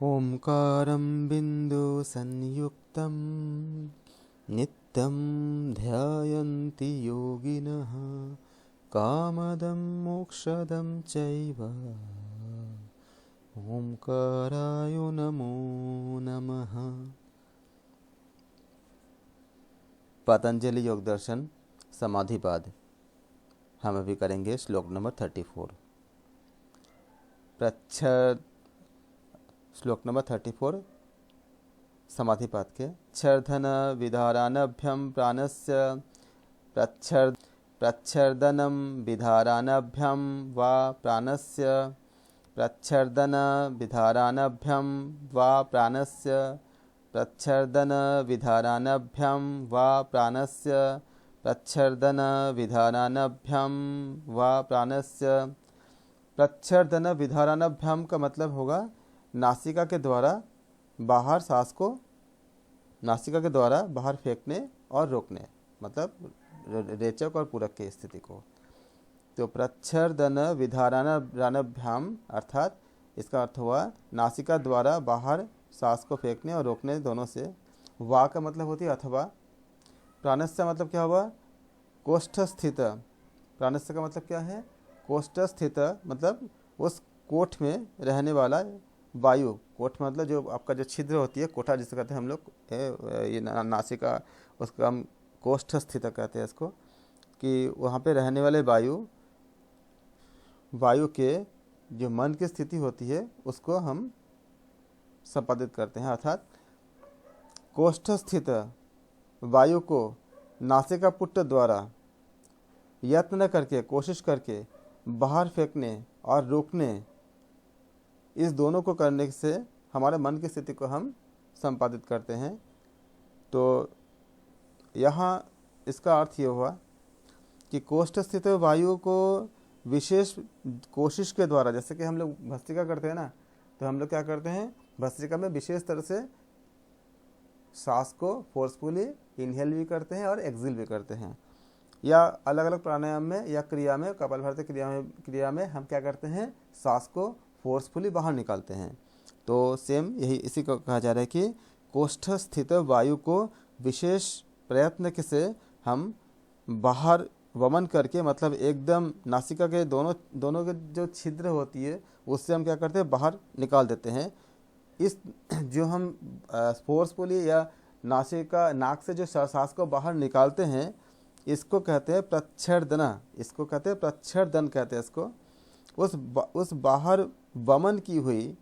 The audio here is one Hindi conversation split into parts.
ओंकारं बिन्दुसंयुक्तं नित्यं ध्यायन्ति योगिनः कामदं मोक्षदं चैव ओंकाराय नमो नमः। पतंजलि योग दर्शन समाधिपाद हम अभी करेंगे श्लोक नंबर 34। श्लोक नंबर 34 समाधिपाद के छर्धन विधारानभ्यम प्राणस्य प्रच्छर्दनं विधारानभ्यम वा प्राणस्य प्रच्छर्दन विधारानभ्यम वा प्राणस्य प्रच्छर्दन विधारानभ्यम वा प्राणस्य प्रच्छर्दन विधारानभ्यम वा प्राणस्य। प्रच्छर्दन विधारानभ्यम का मतलब होगा नासिका के द्वारा बाहर सांस को नासिका के द्वारा बाहर फेंकने और रोकने, मतलब रेचक और पूरक की स्थिति को। तो प्रच्छर्दन विधारानभ्याम अर्थात इसका अर्थ हुआ नासिका द्वारा बाहर सांस को फेंकने और रोकने दोनों से। वा का मतलब होती है अथवा। प्राणस्य मतलब क्या हुआ? कोष्ठ स्थित। प्राणस्य का मतलब क्या है? कोष्ठ स्थित मतलब उस कोठ में रहने वाला वायु। कोठ मतलब जो आपका जो छिद्र होती है, कोठा जिसे कहते हैं हम लोग, ये नासिका, उसका हम कोष्ठ स्थित कहते हैं इसको, कि वहाँ पे रहने वाले वायु के जो मन की स्थिति होती है उसको हम संपादित करते हैं। अर्थात कोष्ठ स्थित वायु को नासिका पुट द्वारा यत्न करके, कोशिश करके बाहर फेंकने और रोकने, इस दोनों को करने से हमारे मन की स्थिति को हम संपादित करते हैं। तो यहाँ इसका अर्थ ये हुआ कि कोष्ठ स्थित वायु को विशेष कोशिश के द्वारा, जैसे कि हम लोग भस्त्रिका करते हैं ना, तो हम लोग क्या करते हैं, भस्त्रिका में विशेष तरह से सांस को फोर्सफुली इनहेल भी करते हैं और एक्सहेल भी करते हैं। या अलग अलग प्राणायाम में या क्रिया में, कपालभाति क्रिया में हम क्या करते हैं, सांस को फोर्सफुली बाहर निकालते हैं। तो सेम यही इसी को कहा जा रहा है कि कोष्ठ स्थित वायु को विशेष प्रयत्न से हम बाहर वमन करके, मतलब एकदम नासिका के दोनों के जो छिद्र होती है उससे हम क्या करते हैं, बाहर निकाल देते हैं। इस जो हम फोर्सफुली या नाक से जो सांस को बाहर निकालते हैं, इसको कहते हैं प्रच्छर्दना। इसको कहते हैं प्रच्छर्दन कहते हैं इसको। उस बाहर वमन की हुई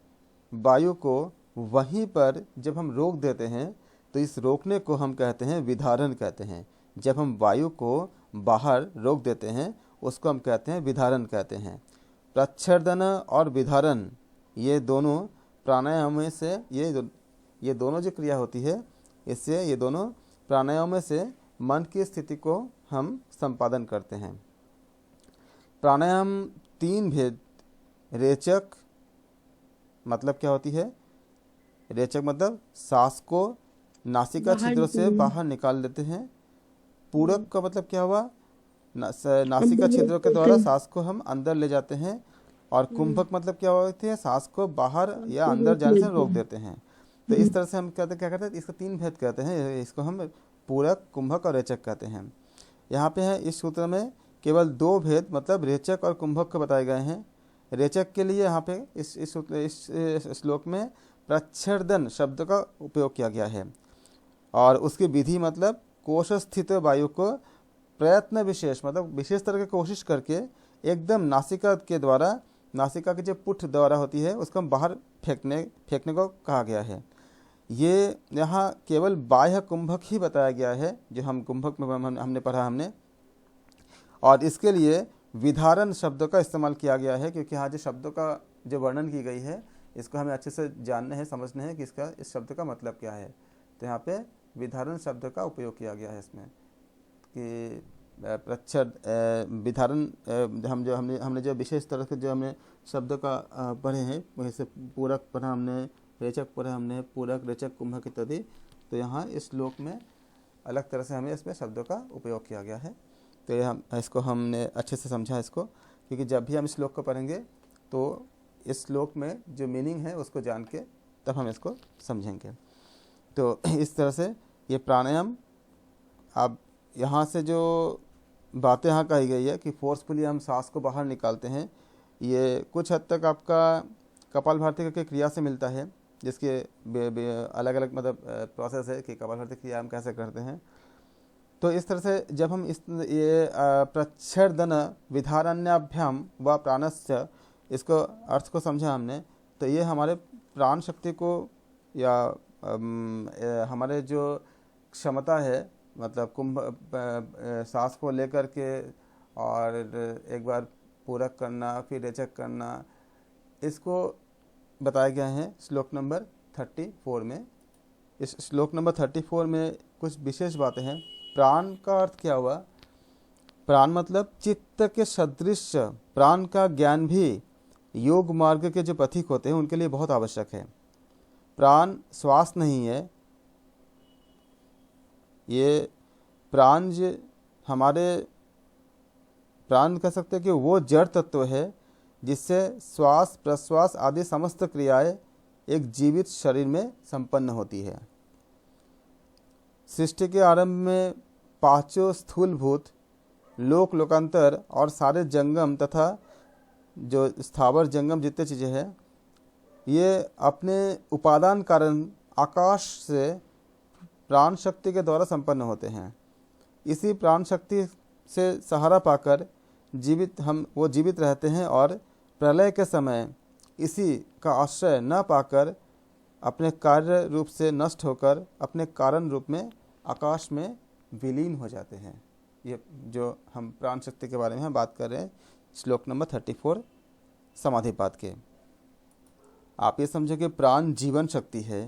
वायु को वहीं पर जब हम रोक देते हैं, तो इस रोकने को हम कहते हैं विधारण कहते हैं। जब हम वायु को बाहर रोक देते हैं उसको हम कहते हैं विधारण कहते हैं। प्रच्छर्दन और विधारण ये दोनों प्राणायाम में से ये दोनों जो क्रिया होती है, इससे ये दोनों प्राणायाम में से मन की स्थिति को हम संपादन करते हैं। प्राणायाम 3 भेद। रेचक मतलब क्या होती है? रेचक मतलब सांस को नासिका छिद्रों से बाहर निकाल देते हैं। पूरक का मतलब क्या हुआ? नासिका छिद्रों के द्वारा सांस को हम अंदर ले जाते हैं। और कुंभक मतलब क्या होती है? सांस को बाहर या अंदर जाने से रोक देते हैं। तो इस तरह से हम क्या करते हैं, इसको 3 भेद कहते हैं। इसको हम पूरक, कुंभक और रेचक कहते हैं। यहाँ पे है इस सूत्र में केवल 2 भेद, मतलब रेचक और कुंभक को बताए गए हैं। रेचक के लिए यहाँ पे इस श्लोक में प्रच्छर्दन शब्द का उपयोग किया गया है। और उसकी विधि मतलब कोश स्थित वायु को प्रयत्न विशेष, मतलब विशेष तरह की कोशिश करके एकदम नासिका के द्वारा, नासिका की जो पुट द्वारा होती है उसको हम बाहर फेंकने को कहा गया है। ये यहाँ केवल बाह्य कुंभक ही बताया गया है, जो हम कुंभक में हमने पढ़ा। और इसके लिए विधारण शब्द का इस्तेमाल किया गया है, क्योंकि यहाँ जो शब्दों का जो वर्णन की गई है इसको हमें अच्छे से जानना है, समझना है कि इस शब्द का मतलब क्या है। तो यहाँ पे विधारण शब्द का उपयोग किया गया है इसमें, कि विधारण हमने जो विशेष तरह के जो हमने शब्द का पढ़े हैं, वैसे पूरक पढ़ा हमने, रेचक पढ़ा हमने, पूरक, रेचक, कुंभक इत्यादि। तो यहाँ इस श्लोक में अलग तरह से हमें इसमें शब्दों का उपयोग किया गया है। तो इसको हमने अच्छे से समझा इसको, क्योंकि जब भी हम इस श्लोक को पढ़ेंगे तो इस श्लोक में जो मीनिंग है उसको जान के तब हम इसको समझेंगे। तो इस तरह से ये प्राणायाम, अब यहाँ से जो बातें यहाँ कही गई है कि फोर्सफुली हम सांस को बाहर निकालते हैं, ये कुछ हद तक आपका कपालभाति के क्रिया से मिलता है, जिसके अलग अलग मतलब प्रोसेस है कि कपालभाति क्रिया हम कैसे करते हैं। तो इस तरह से जब हम ये प्रच्छर्दन विधारण्याभ्याम व प्राणस्य, इसको अर्थ को समझा हमने, तो ये हमारे प्राण शक्ति को या हमारे जो क्षमता है, मतलब कुंभ सांस को लेकर के और एक बार पूरक करना फिर रेचक करना, इसको बताया गया है श्लोक नंबर 34 में। इस श्लोक नंबर 34 में कुछ विशेष बातें हैं। प्राण का अर्थ क्या हुआ? प्राण मतलब चित्त के सदृश प्राण का ज्ञान भी योग मार्ग के जो पथिक होते हैं उनके लिए बहुत आवश्यक है। प्राण श्वास नहीं है, ये प्राण हमारे प्राण कह सकते हैं कि वो जड़ तत्व है जिससे श्वास प्रश्वास आदि समस्त क्रियाएं एक जीवित शरीर में संपन्न होती है। सृष्टि के आरंभ में पांचों स्थूलभूत लोक लोकांतर और सारे जंगम तथा जो स्थावर जंगम जितने चीज़ें हैं, ये अपने उपादान कारण आकाश से प्राण शक्ति के द्वारा संपन्न होते हैं। इसी प्राण शक्ति से सहारा पाकर वो जीवित रहते हैं और प्रलय के समय इसी का आश्रय न पाकर अपने कार्य रूप से नष्ट होकर अपने कारण रूप में आकाश में विलीन हो जाते हैं। ये जो हम प्राण शक्ति के बारे में हम बात कर रहे हैं श्लोक नंबर 34 समाधिपाद के। आप ये समझो कि प्राण जीवन शक्ति है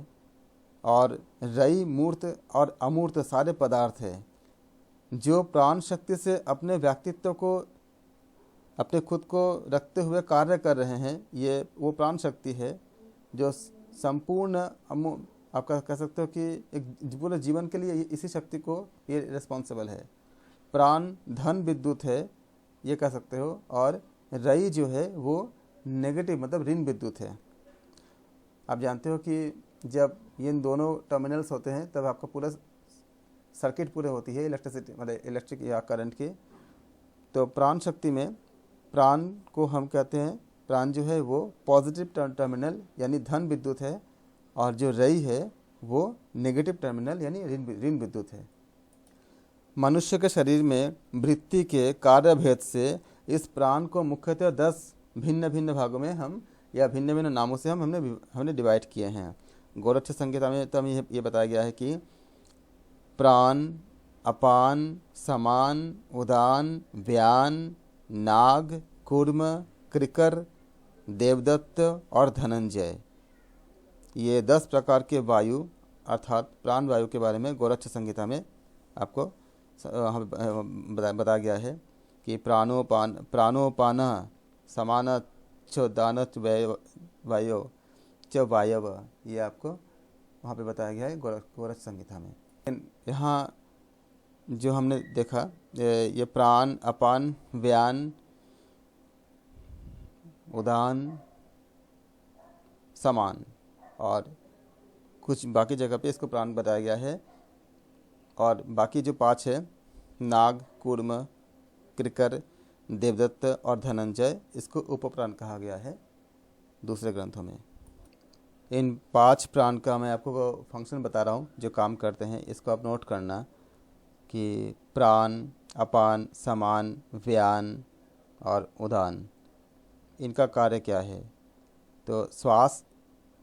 और रई मूर्त और अमूर्त सारे पदार्थ है। जो प्राण शक्ति से अपने व्यक्तित्व को, अपने खुद को रखते हुए कार्य कर रहे हैं, ये वो प्राण शक्ति है जो संपूर्ण आपका कह सकते हो कि एक पूरे जीवन के लिए इसी शक्ति को ये रिस्पॉन्सिबल है। प्राण धन विद्युत है ये कह सकते हो, और रई जो है वो नेगेटिव मतलब ऋण विद्युत है। आप जानते हो कि जब ये इन दोनों टर्मिनल्स होते हैं तब आपका पूरा सर्किट पूरे होती है इलेक्ट्रिसिटी मतलब इलेक्ट्रिक या करंट की। तो प्राण शक्ति में प्राण को हम कहते हैं, प्राण जो है वो पॉजिटिव टर्मिनल यानी धन विद्युत है, और जो रई है वो नेगेटिव टर्मिनल यानी ऋण विद्युत है। मनुष्य के शरीर में वृत्ति के कार्य भेद से इस प्राण को मुख्यतः 10 भिन्न भिन्न भागों में हम या भिन्न भिन्न नामों से हमने डिवाइड किए हैं। गोरक्ष संहिता में तब ये बताया गया है कि प्राण, अपान, समान, उदान, व्यान, नाग, कूर्म, कृकर, देवदत्त और धनंजय, ये 10 प्रकार के वायु अर्थात प्राण वायु के बारे में गोरक्ष संहिता में आपको बताया गया है कि प्राणोपान समान दान वायु च वायव, ये आपको वहाँ पे बताया गया है गोरक्ष संहिता में। यहाँ जो हमने देखा ये प्राण, अपान, व्यान, उदान, समान और कुछ बाकी जगह पे इसको प्राण बताया गया है, और बाकी जो 5 है नाग, कूर्म, कृकर, देवदत्त और धनंजय, इसको उपप्राण कहा गया है दूसरे ग्रंथों में। इन 5 प्राण का मैं आपको फंक्शन बता रहा हूँ जो काम करते हैं, इसको आप नोट करना कि प्राण, अपान, समान, व्यान और उदान, इनका कार्य क्या है। तो श्वास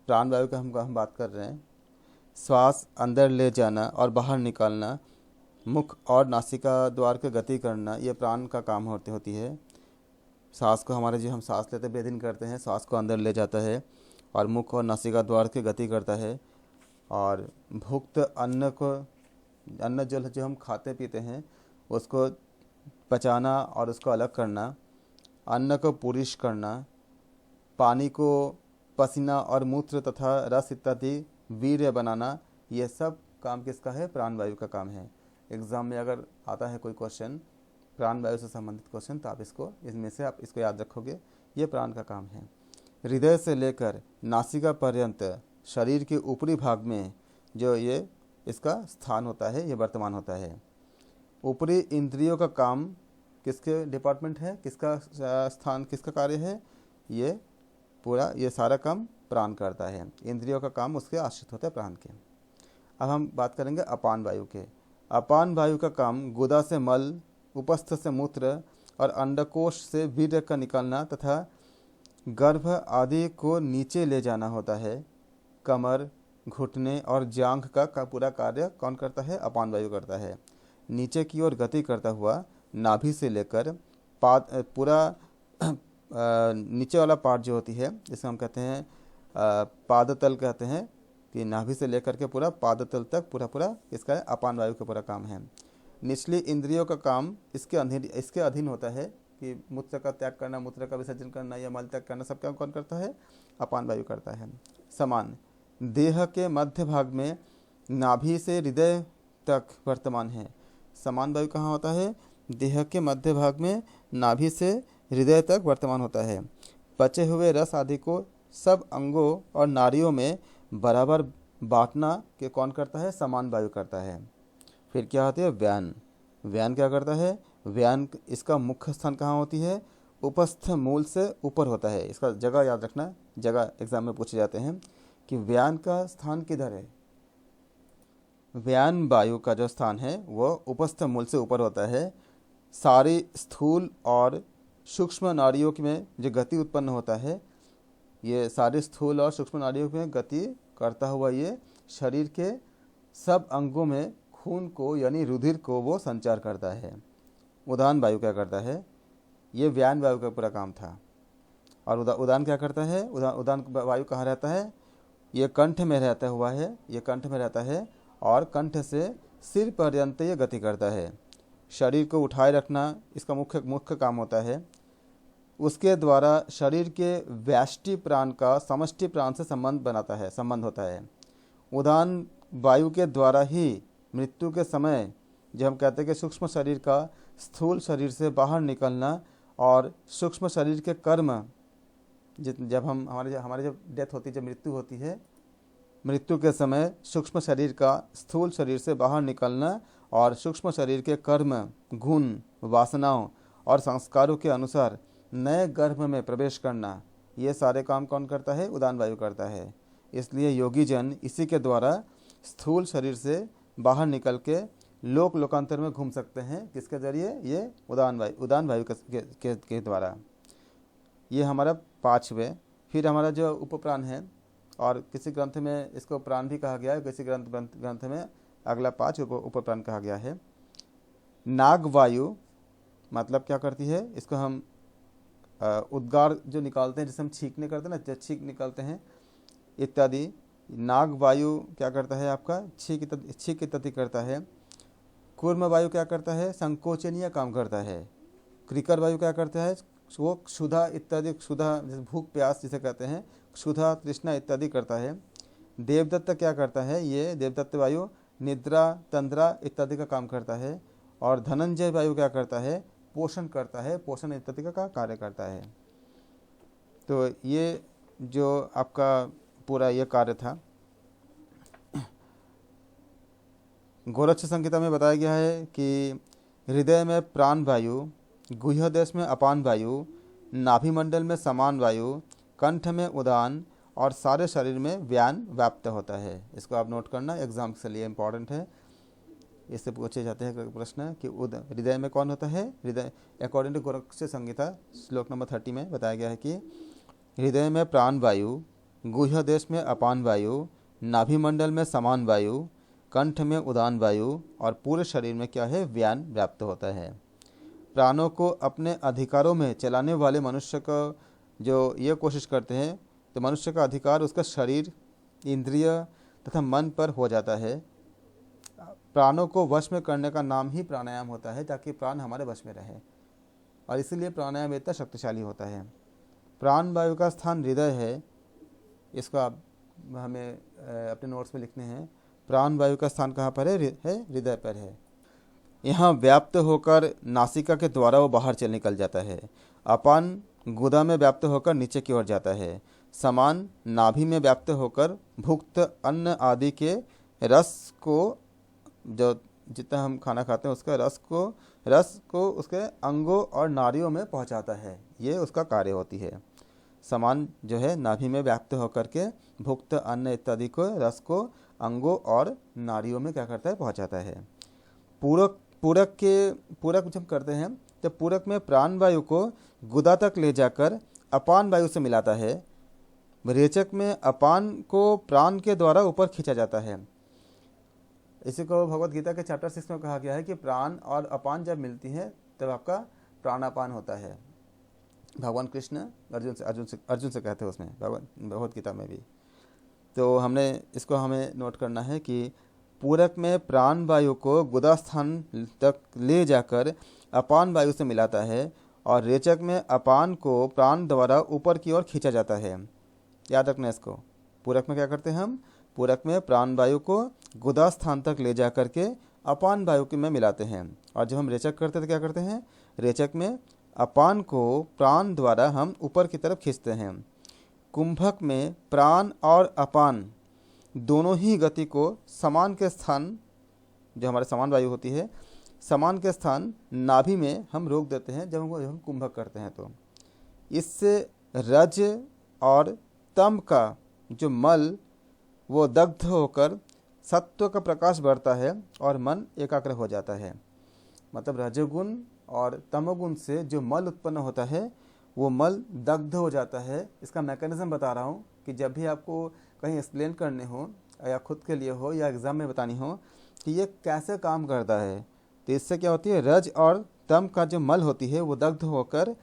प्राण वायु का हम बात कर रहे हैं। श्वास अंदर ले जाना और बाहर निकालना, मुख और नासिका द्वार की गति करना, ये प्राण का काम होती है। सांस को हमारे जो हम सांस लेते ब्रीथ इन करते हैं, सांस को अंदर ले जाता है और मुख और नासिका द्वार की गति करता है। और भुक्त अन्न जो हम खाते पीते हैं उसको पचाना और उसको अलग करना, अन्न को पुरिश करना, पानी को पसीना और मूत्र तथा रस इत्यादि वीर्य बनाना, ये सब काम किसका है? प्राण वायु का काम है। एग्ज़ाम में अगर आता है कोई क्वेश्चन प्राण वायु से संबंधित क्वेश्चन, तो आप इसमें से आप इसको याद रखोगे, ये प्राण का काम है। हृदय से लेकर नासिका पर्यंत शरीर के ऊपरी भाग में जो ये इसका स्थान होता है, ये वर्तमान होता है। ऊपरी इंद्रियों का काम किसके डिपार्टमेंट है, किसका स्थान, किसका कार्य है, ये पूरा ये सारा काम प्राण करता है। इंद्रियों का काम उसके आश्रित होता है प्राण के। अब हम बात करेंगे अपान वायु के। अपान वायु का काम गुदा से मल, उपस्थ से मूत्र और अंडकोश से वीर्य का निकलना तथा गर्भ आदि को नीचे ले जाना होता है। कमर, घुटने और जांघ का पूरा कार्य कौन करता है, अपान वायु करता है। नीचे की ओर गति करता हुआ नाभि से लेकर पूरा नीचे वाला पार्ट जो होती है, जिसे हम कहते हैं पादतल कहते हैं, कि नाभि से लेकर के पूरा पादतल तक पूरा इसका अपान वायु का पूरा काम है। निचली इंद्रियों का काम इसके अधीन होता है कि मूत्र का त्याग करना, मूत्र का विसर्जन करना या मल त्याग करना, सब क्या कौन करता है, अपान वायु करता है। समान देह के मध्य भाग में नाभि से हृदय तक वर्तमान है। समान वायु कहाँ होता है, देह के मध्य भाग में नाभि से हृदय तक वर्तमान होता है। बचे हुए रस आदि को सब अंगों और नाड़ियों में बराबर बांटना के कौन करता है, समान वायु करता है। फिर क्या होती है, व्यान। व्यान क्या करता है, व्यान इसका मुख्य स्थान कहाँ होती है, उपस्थ मूल से ऊपर होता है। इसका जगह याद रखना, जगह एग्जाम में पूछे जाते हैं कि व्यान का स्थान किधर है। व्यान वायु का जो स्थान है वो उपस्थ मूल से ऊपर होता है। सारी स्थूल और सूक्ष्म नाड़ियों में जो गति उत्पन्न होता है, ये सारे स्थूल और सूक्ष्म नाड़ियों में गति करता हुआ ये शरीर के सब अंगों में खून को यानी रुधिर को वो संचार करता है। उदान वायु क्या करता है, ये व्यान वायु का पूरा काम था। और उदान क्या करता है, उदान वायु कहाँ रहता है, ये कंठ में रहता हुआ है, ये कंठ में रहता है और कंठ से सिर पर्यंत ये गति करता है। शरीर को उठाए रखना इसका मुख्य काम होता है। उसके द्वारा शरीर के व्यष्टि प्राण का समष्टि प्राण से संबंध होता है। उदान वायु के द्वारा ही मृत्यु के समय जब हम कहते हैं कि सूक्ष्म शरीर का स्थूल शरीर से बाहर निकलना और सूक्ष्म शरीर के कर्म, जब हमारी जब डेथ होती है, जब मृत्यु होती है, मृत्यु के समय सूक्ष्म शरीर का स्थूल शरीर से बाहर निकलना और सूक्ष्म शरीर के कर्म, गुण, वासनाओं और संस्कारों के अनुसार नए गर्भ में प्रवेश करना, ये सारे काम कौन करता है, उदान वायु करता है। इसलिए योगी जन इसी के द्वारा स्थूल शरीर से बाहर निकल के लोकांतर में घूम सकते हैं। किसके जरिए, ये उदान वायु के द्वारा। ये हमारा 5वें। फिर हमारा जो उपप्राण है, और किसी ग्रंथ में इसको प्राण भी कहा गया है, किसी ग्रंथ में अगला 5 उपप्राण कहा गया है। नाग वायु मतलब क्या करती है, इसको हम उद्गार जो निकालते हैं, जिसे हम छींकने करते हैं ना, जब छींक निकालते हैं इत्यादि, नाग वायु क्या करता है आपका, छींक इत्यादि करता है। कूर्म वायु क्या करता है, संकोचनीय काम करता है। क्रिकर वायु क्या करता है, वो क्षुधा इत्यादि, क्षुधा जैसे भूख प्यास जिसे कहते हैं, क्षुधा तृष्णा इत्यादि करता है। देवदत्त क्या करता है, ये देवदत्त वायु निद्रा तंद्रा इत्यादि का काम करता है। और धनंजय वायु क्या करता है, पोषण करता है, पोषण इत्यादि का कार्य करता है। तो ये जो आपका पूरा ये कार्य था। गोरक्ष संहिता में बताया गया है कि हृदय में प्राण वायु, गुह्य देश में अपान वायु, नाभि मंडल में समान वायु, कंठ में उदान और सारे शरीर में व्यान व्याप्त होता है। इसको आप नोट करना, एग्जाम के लिए इम्पॉर्टेंट है। इससे पूछे जाते हैं प्रश्न कि हृदय में कौन होता है। हृदय अकॉर्डिंग टू गोरक्ष संहिता श्लोक नंबर 30 में बताया गया है कि हृदय में प्राण वायु, गुह्य देश में अपान वायु, नाभि मंडल में समान वायु, कंठ में उदान वायु और पूरे शरीर में क्या है, व्यान व्याप्त होता है। प्राणों को अपने अधिकारों में चलाने वाले मनुष्य को जो ये कोशिश करते हैं, तो मनुष्य का अधिकार उसका शरीर, इंद्रिय तथा मन पर हो जाता है। प्राणों को वश में करने का नाम ही प्राणायाम होता है, ताकि प्राण हमारे वश में रहे, और इसीलिए प्राणायाम इतना शक्तिशाली होता है। प्राण वायु का स्थान हृदय है, इसको आप हमें अपने नोट्स में लिखने हैं। प्राण वायु का स्थान कहाँ पर है, हृदय पर है। यहाँ व्याप्त होकर नासिका के द्वारा वो बाहर निकल जाता है। अपान गुदा में व्याप्त होकर नीचे की ओर जाता है। समान नाभि में व्याप्त होकर भुक्त अन्न आदि के रस को, जो जितना हम खाना खाते हैं उसका रस को उसके अंगों और नाड़ियों में पहुंचाता है। ये उसका कार्य होती है। समान जो है नाभि में व्याप्त होकर के भुक्त अन्न इत्यादि को रस को अंगों और नाड़ियों में क्या करता है, पहुंचाता है। पूरक जब करते हैं तो पूरक में प्राण वायु को गुदा तक ले जाकर अपान वायु से मिलाता है। रेचक में अपान को प्राण के द्वारा ऊपर खींचा जाता है। इसी को भगवत गीता के चैप्टर 6 में कहा गया है कि प्राण और अपान जब मिलती है तब आपका प्राणापान होता है। भगवान कृष्ण अर्जुन से कहते हैं उसमें, भगवत गीता में भी। तो हमें नोट करना है कि पूरक में प्राण वायु को गुदा स्थान तक ले जाकर अपान वायु से मिलाता है और रेचक में अपान को प्राण द्वारा ऊपर की ओर खींचा जाता है। याद रखना इसको। पूरक में क्या करते हैं हम, पूरक में प्राण वायु को गुदा स्थान तक ले जा करके अपान वायु में मिलाते हैं, और जब हम रेचक करते हैं तो क्या करते हैं, रेचक में अपान को प्राण द्वारा हम ऊपर की तरफ खींचते हैं। कुंभक में प्राण और अपान दोनों ही गति को समान के स्थान, जो हमारे समान वायु होती है, समान के स्थान नाभि में हम रोक देते हैं जब हम कुंभक करते हैं। तो इससे रज और तम का जो मल वो दग्ध होकर सत्व का प्रकाश बढ़ता है और मन एकाग्र हो जाता है। मतलब रजोगुण और तमोगुण से जो मल उत्पन्न होता है वो मल दग्ध हो जाता है। इसका मैकेनिज्म बता रहा हूँ कि जब भी आपको कहीं एक्सप्लेन करने हो या खुद के लिए हो या एग्ज़ाम में बतानी हो कि ये कैसे काम करता है, तो इससे क्या होती है, रज और तम का जो मल होती है वो दग्ध होकर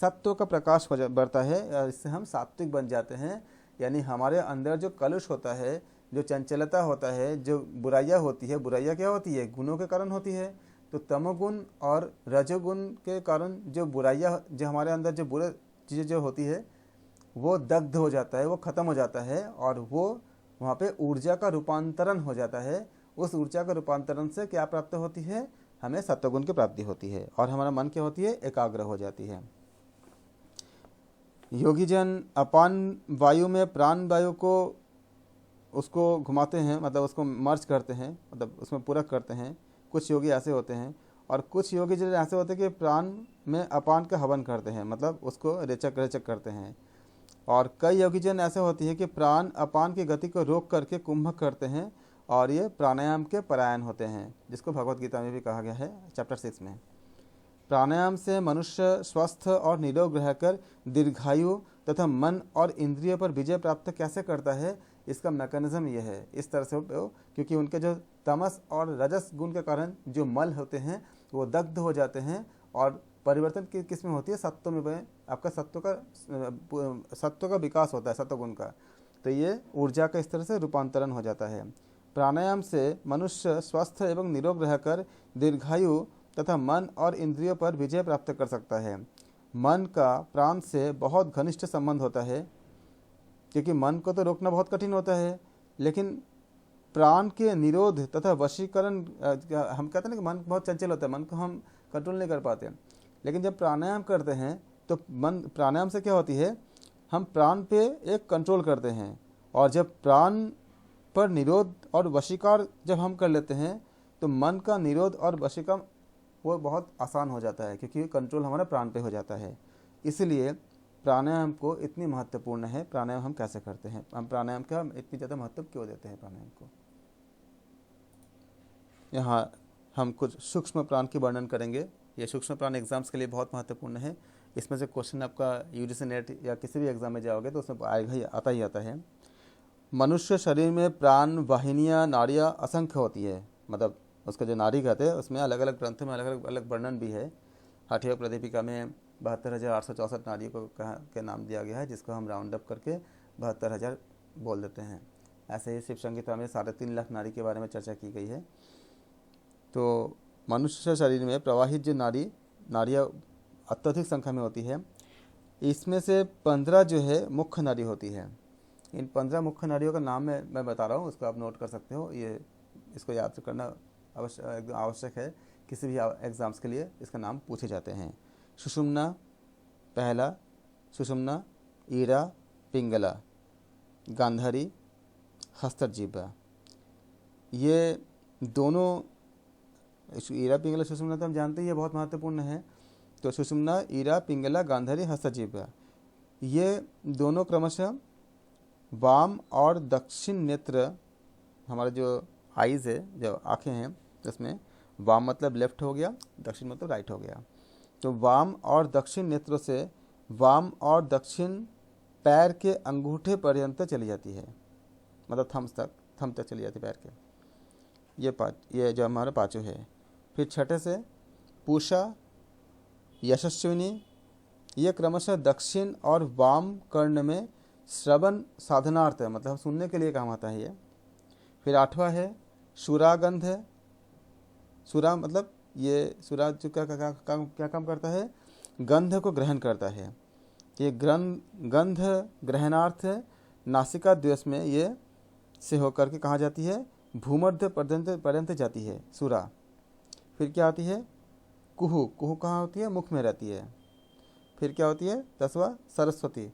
सत्व का प्रकाश बढ़ता है और इससे हम सात्विक बन जाते हैं। यानी हमारे अंदर जो कलुष होता है, जो चंचलता होता है, जो बुराइयाँ होती है, बुराइयाँ क्या होती है, गुणों के कारण होती है। तो तमोगुण और रजोगुण के कारण जो बुराइयाँ, जो हमारे अंदर जो बुरे चीज़ें जो होती है वो दग्ध हो जाता है, वो ख़त्म हो जाता है और वो वहाँ पे ऊर्जा का रूपांतरण हो जाता है। उस ऊर्जा का रूपांतरण से क्या प्राप्त होती है, हमें सत्वगुण की प्राप्ति होती है और हमारा मन क्या होती है, एकाग्र हो जाती है। योगी जन अपान वायु में प्राण वायु को उसको घुमाते हैं, मतलब उसको मर्ज करते हैं, मतलब उसमें पूरक करते हैं। कुछ योगी ऐसे होते हैं और कुछ योगी जो ऐसे होते हैं कि प्राण में अपान का हवन करते हैं, मतलब उसको रेचक करते हैं। और कई योगी जन ऐसे होती है कि प्राण अपान की गति को रोक करके कुंभक करते हैं और ये प्राणायाम के परायण होते हैं, जिसको भगवत गीता में भी कहा गया है चैप्टर 6 में। प्राणायाम से मनुष्य स्वस्थ और निरोग रहकर दीर्घायु तथा मन और इंद्रियों पर विजय प्राप्त कैसे करता है, इसका मैकेनिज्म ये है। इस तरह से क्योंकि उनके जो तमस और रजस गुण के कारण जो मल होते हैं वो दग्ध हो जाते हैं और परिवर्तन किस में होती है, सत्व में। आपका सत्व का विकास होता है, सत्व गुण का। तो ये ऊर्जा का इस तरह से रूपांतरण हो जाता है। प्राणायाम से मनुष्य स्वस्थ एवं निरोग रहकर दीर्घायु तथा मन और इंद्रियों पर विजय प्राप्त कर सकता है। मन का प्राण से बहुत घनिष्ठ संबंध होता है, क्योंकि मन को तो रोकना बहुत कठिन होता है, लेकिन प्राण के निरोध तथा वशीकरण, हम कहते हैं ना कि मन बहुत चंचल होता है, मन को हम कंट्रोल नहीं कर पाते। लेकिन जब प्राणायाम करते हैं तो मन, प्राणायाम से क्या होती है, हम प्राण पे एक कंट्रोल करते हैं और जब प्राण पर निरोध और वशीकार जब हम कर लेते हैं तो मन का निरोध और वशीकरण वो बहुत आसान हो जाता है, क्योंकि कंट्रोल हमारा प्राण पे हो जाता है। इसलिए प्राणायाम को इतनी महत्वपूर्ण है। प्राणायाम हम कैसे करते हैं, हम प्राणायाम का इतनी ज़्यादा महत्व क्यों देते हैं प्राणायाम को। यहाँ हम कुछ सूक्ष्म प्राण की वर्णन करेंगे। ये सूक्ष्म प्राण एग्जाम्स के लिए बहुत महत्वपूर्ण है। इसमें से क्वेश्चन आपका यूजीसी नेट या किसी भी एग्जाम में जाओगे तो उसमें आएगा ही, आता ही आता है। मनुष्य शरीर में प्राण वाहिनियाँ, नाड़ियाँ असंख्य होती है। मतलब उसका जो नाड़ी कहते हैं उसमें अलग अलग ग्रंथों में अलग अलग वर्णन भी है। हठयोग प्रदीपिका में 72,864 नाड़ियों को के नाम दिया गया है, जिसको हम राउंड अप करके 72,000 बोल देते हैं। ऐसे ही शिव संगीता में 3.5 लाख नाड़ी के बारे में चर्चा की गई है। तो मनुष्य शरीर में प्रवाहित जो नाड़ियाँ अत्यधिक संख्या में होती है। इसमें से 15 जो है मुख्य नाड़ी होती है। इन 15 मुख्य नाड़ियों का नाम मैं बता रहा हूँ, उसको आप नोट कर सकते हो। ये इसको याद करना आवश्यक है, किसी भी एग्ज़ाम्स के लिए इसका नाम पूछे जाते हैं। सुषुम्ना पहला, सुषुम्ना, ईरा, पिंगला, गांधारी, हस्तजीवा, ये दोनों ईरा पिंगला सुषुम्ना तो हम जानते ही ये बहुत महत्वपूर्ण है। तो सुषुम्ना, ईरा, पिंगला, गांधारी, हस्तजीवा, ये दोनों क्रमशः वाम और दक्षिण नेत्र, हमारे जो आईज है, जो आँखें हैं, उसमें वाम मतलब लेफ्ट हो गया, दक्षिण मतलब राइट हो गया। तो वाम और दक्षिण नेत्रों से वाम और दक्षिण पैर के अंगूठे पर्यंत चली जाती है, मतलब थम तक चली जाती है पैर के। ये जो हमारा पाँचों है। फिर छठे से पूषा, यशस्विनी, ये क्रमशः दक्षिण और वाम कर्ण में श्रवण साधनार्थ, मतलब सुनने के लिए काम आता है ये। फिर आठवां है सुरागंध। सुरा मतलब ये सुरा जो क्या काम करता है, गंध को ग्रहण करता है। ये गंध ग्रहणार्थ नासिका द्वस में ये से होकर के कहाँ जाती है, भूमध्य पर्यंत जाती है सुरा। फिर क्या आती है कुहू, कुहू कहाँ होती है, मुख में रहती है। फिर क्या होती है 10वां सरस्वती,